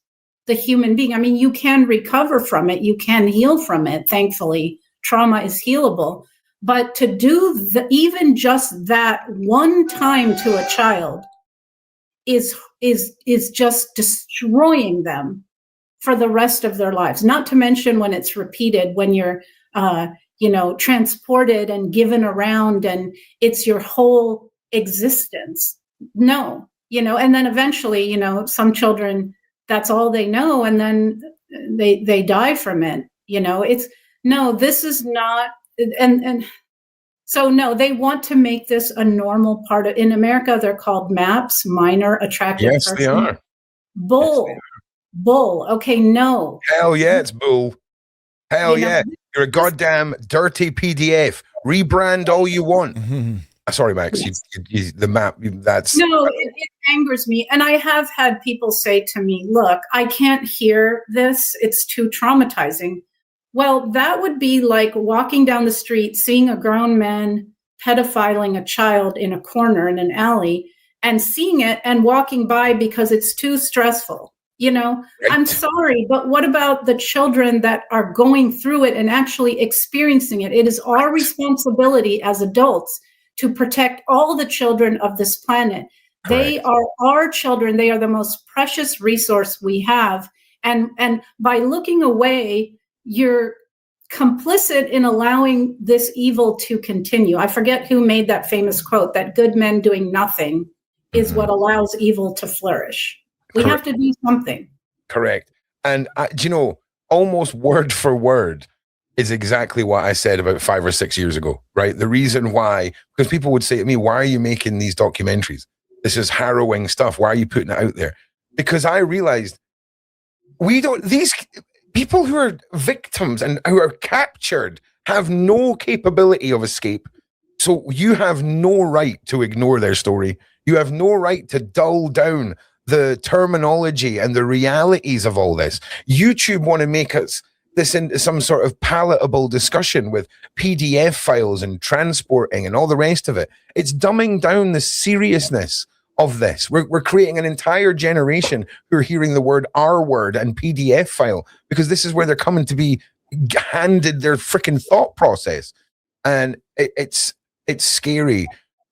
the human being. I mean, you can recover from it. You can heal from it. Thankfully, trauma is healable. But to do even just that one time to a child is just destroying them for the rest of their lives. Not to mention when it's repeated, when you're transported and given around, and it's your whole existence. No, and then eventually, some children, that's all they know, and then they die from it. This is not and so no, they want to make this a normal part of. In America, they're called MAPS, minor attracted Yes, person. they are. Bull, Yes, bull. Okay, no. hell yeah, it's bull. Hell You know, yeah. You're a goddamn dirty PDF. Rebrand all you want. Sorry, Max. Yes. The map. That's No, it angers me. And I have had people say to me, look, I can't hear this. It's too traumatizing. Well, that would be like walking down the street, seeing a grown man pedophiling a child in a corner in an alley and seeing it and walking by because it's too stressful. You know, right. I'm sorry, but what about the children that are going through it and actually experiencing it? It is our responsibility as adults to protect all the children of this planet. Correct. They are our children. They are the most precious resource we have. And by looking away, you're complicit in allowing this evil to continue. I forget who made that famous quote, that good men doing nothing is what allows evil to flourish. We Correct. have to do something. Correct. And do you know, almost word for word is exactly what I said about 5 or 6 years ago, right? The reason why, because people would say to me, why are you making these documentaries? This is harrowing stuff. Why are you putting it out there? Because I realized these people who are victims and who are captured have no capability of escape. So you have no right to ignore their story. You have no right to dull down the terminology and the realities of all this. YouTube want to make us this into some sort of palatable discussion with PDF files and transporting and all the rest of it. It's dumbing down the seriousness of this. We're creating an entire generation who are hearing the word R word and PDF file because this is where they're coming to be handed their freaking thought process. And it's scary,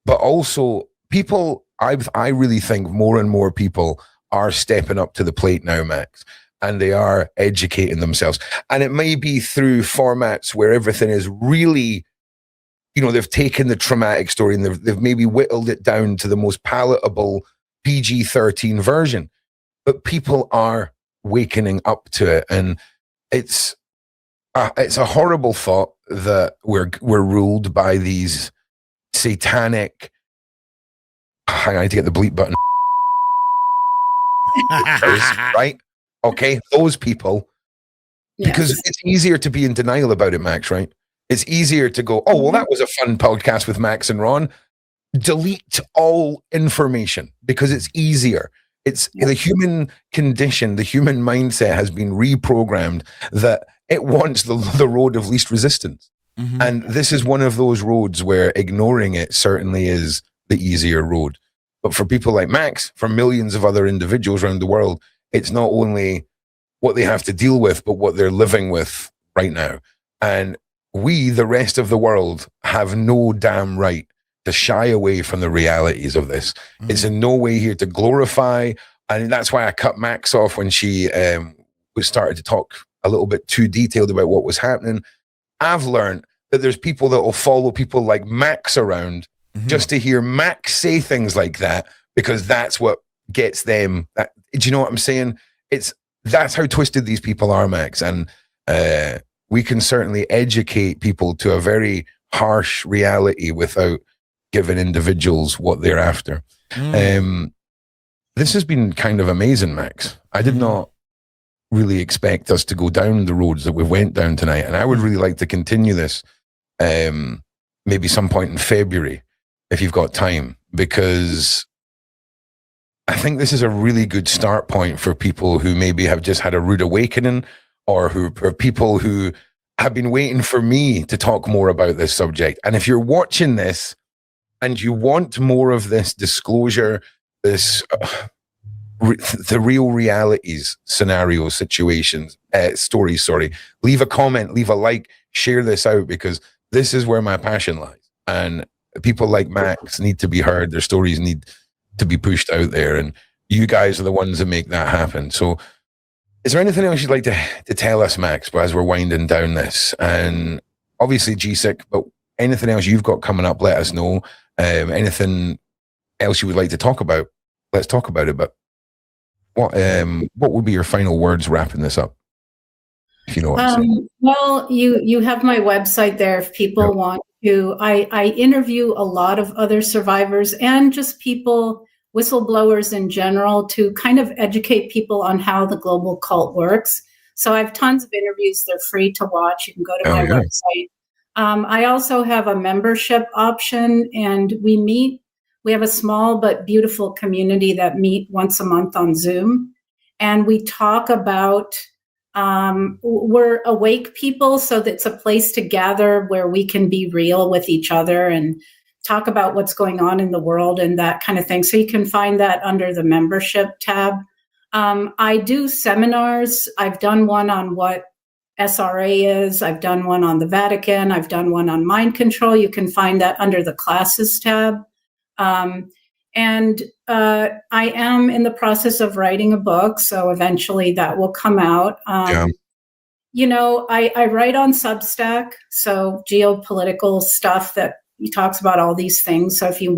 but also people, I really think more and more people are stepping up to the plate now, Max, and they are educating themselves. And it may be through formats where everything is really, you know, they've taken the traumatic story and they've maybe whittled it down to the most palatable PG-13 version. But people are wakening up to it, and it's a horrible thought that we're ruled by these satanic. I need to get the bleep button. Right? Okay, those people. Yes. Because it's easier to be in denial about it, Max, right? It's easier to go, oh, well, that was a fun podcast with Max and Ron. Delete all information because it's easier. It's the human condition, the human mindset has been reprogrammed that it wants the road of least resistance. And this is one of those roads where ignoring it certainly is the easier road. But for people like Max, for millions of other individuals around the world, it's not only what they have to deal with, but what they're living with right now. And we, the rest of the world, have no damn right to shy away from the realities of this. It's in no way here to glorify. And that's why I cut Max off when she started to talk a little bit too detailed about what was happening. I've learned that there's people that will follow people like Max around just to hear Max say things like that, because that's what gets them. Do you know what I'm saying? That's how twisted these people are, Max. And we can certainly educate people to a very harsh reality without giving individuals what they're after. This has been kind of amazing, Max. I did not really expect us to go down the roads that we went down tonight. And I would really like to continue this maybe some point in February, if you've got time, because I think this is a really good start point for people who maybe have just had a rude awakening, or who are people who have been waiting for me to talk more about this subject. And if you're watching this and you want more of this disclosure, this the real realities, scenarios, situations, stories, sorry, leave a comment, leave a like, share this out, because this is where my passion lies. And people like Max need to be heard. Their stories need to be pushed out there. And you guys are the ones that make that happen. So is there anything else you'd like to tell us, Max, as we're winding down this? And obviously GSIC, but anything else you've got coming up, let us know. Anything else you would like to talk about, let's talk about it. But what would be your final words wrapping this up? if you know what I'm saying. Well, you have my website there if people want to. I interview a lot of other survivors and just people, whistleblowers in general, to kind of educate people on how the global cult works. So I have tons of interviews. They're free to watch. You can go to my website. I also have a membership option, and we have a small but beautiful community that meet once a month on Zoom. And we talk about, we're awake people, so that's a place to gather where we can be real with each other and talk about what's going on in the world and that kind of thing. So you can find that under the membership tab. I do seminars. I've done one on what SRA is. I've done one on the Vatican. I've done one on mind control. You can find that under the classes tab. And I am in the process of writing a book, so eventually that will come out. You know, I write on Substack, so geopolitical stuff that he talks about all these things. So if you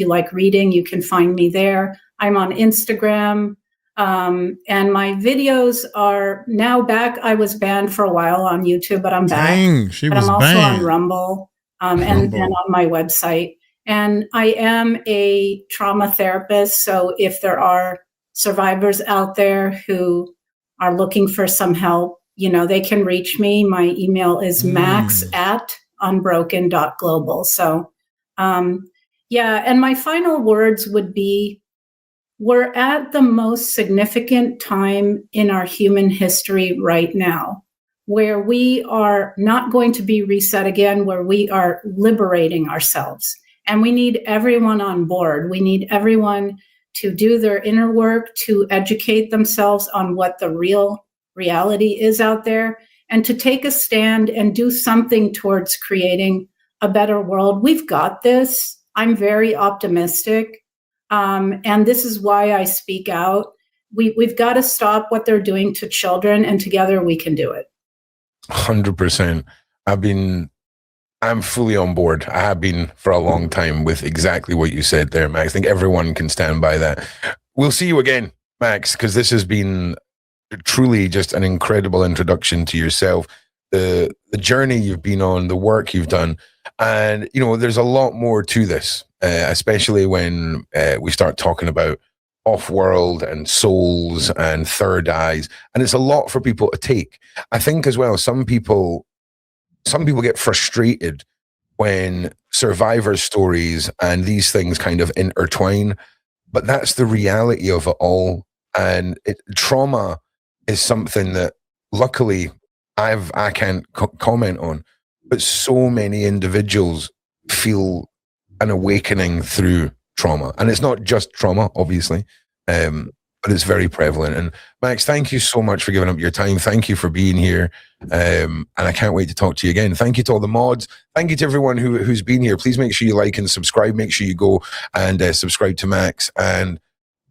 like reading, you can find me there. I'm on Instagram, and my videos are now back. I was banned for a while on YouTube, but I'm back. But I'm also on Rumble, and on my website. And I am a trauma therapist. So if there are survivors out there who are looking for some help, you know, they can reach me. My email is max@unbroken.global. So, yeah. And my final words would be, we're at the most significant time in our human history right now, where we are not going to be reset again, where we are liberating ourselves. And we need everyone on board. We need everyone to do their inner work, to educate themselves on what the real reality is out there, and to take a stand and do something towards creating a better world. We've got this. I'm very optimistic. And this is why I speak out. We've got to stop what they're doing to children, and together we can do it. 100%. I'm fully on board. I have been for a long time with exactly what you said there, Max. I think everyone can stand by that. We'll see you again, Max, because this has been truly just an incredible introduction to yourself, the journey you've been on, the work you've done. And, you know, there's a lot more to this, especially when we start talking about off-world and souls and third eyes. And it's a lot for people to take. I think as well, some people get frustrated when survivor stories and these things kind of intertwine, but that's the reality of it all. And trauma is something that luckily I can't comment on, but so many individuals feel an awakening through trauma. And it's not just trauma, obviously, but it's very prevalent. And Max, thank you so much for giving up your time. Thank you for being here. And I can't wait to talk to you again. Thank you to all the mods. Thank you to everyone who's been here. Please make sure you like and subscribe. Make sure you go and subscribe to Max. And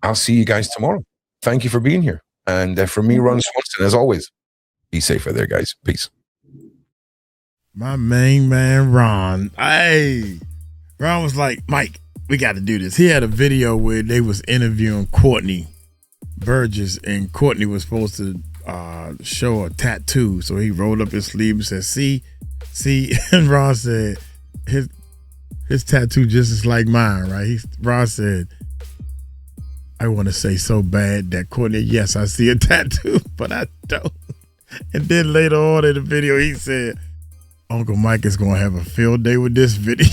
I'll see you guys tomorrow. Thank you for being here. And from me, Ron Swanson, as always, be safe out there, guys. Peace. My main man, Ron. Hey, Ron was like, Mike, we got to do this. He had a video where they was interviewing Courtney Burgess, and Courtney was supposed to show a tattoo. So he rolled up his sleeve and said, see, and Ron said, his tattoo just is like mine, right? Ron said, I want to say so bad that Courtney, yes, I see a tattoo, but I don't. And then later on in the video, he said, Uncle Mike is going to have a field day with this video.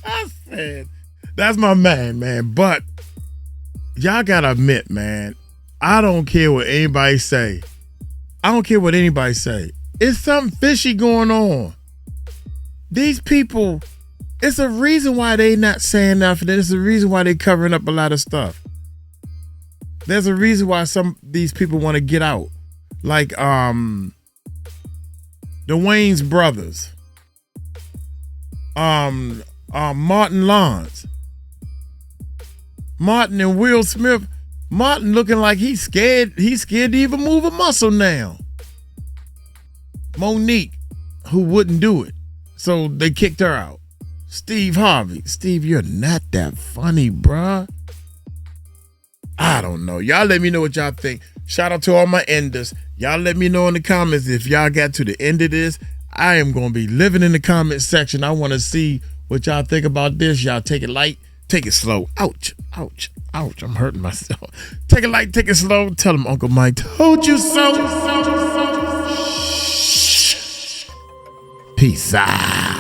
I said, that's my man. But y'all got to admit, man, I don't care what anybody say. It's something fishy going on. These people, it's a reason why they not saying nothing. There's a reason why they covering up a lot of stuff. There's a reason why some these people want to get out. Like the Wayans brothers. Martin Lawrence. Martin and Will Smith. Martin looking like he's scared. He's scared to even move a muscle now. Monique, who wouldn't do it. So they kicked her out. Steve Harvey. Steve, you're not that funny, bruh. I don't don't know. Y'all let me know what y'all think. Shout out to all my enders. Y'all let me know in the comments if y'all got to the end of this. I am going to be living in the comment section. I want to see what y'all think about this. Y'all take it light, take it slow. Ouch, ouch, ouch. I'm hurting myself. Take it light, take it slow. Tell them Uncle Mike told you so. Peace out.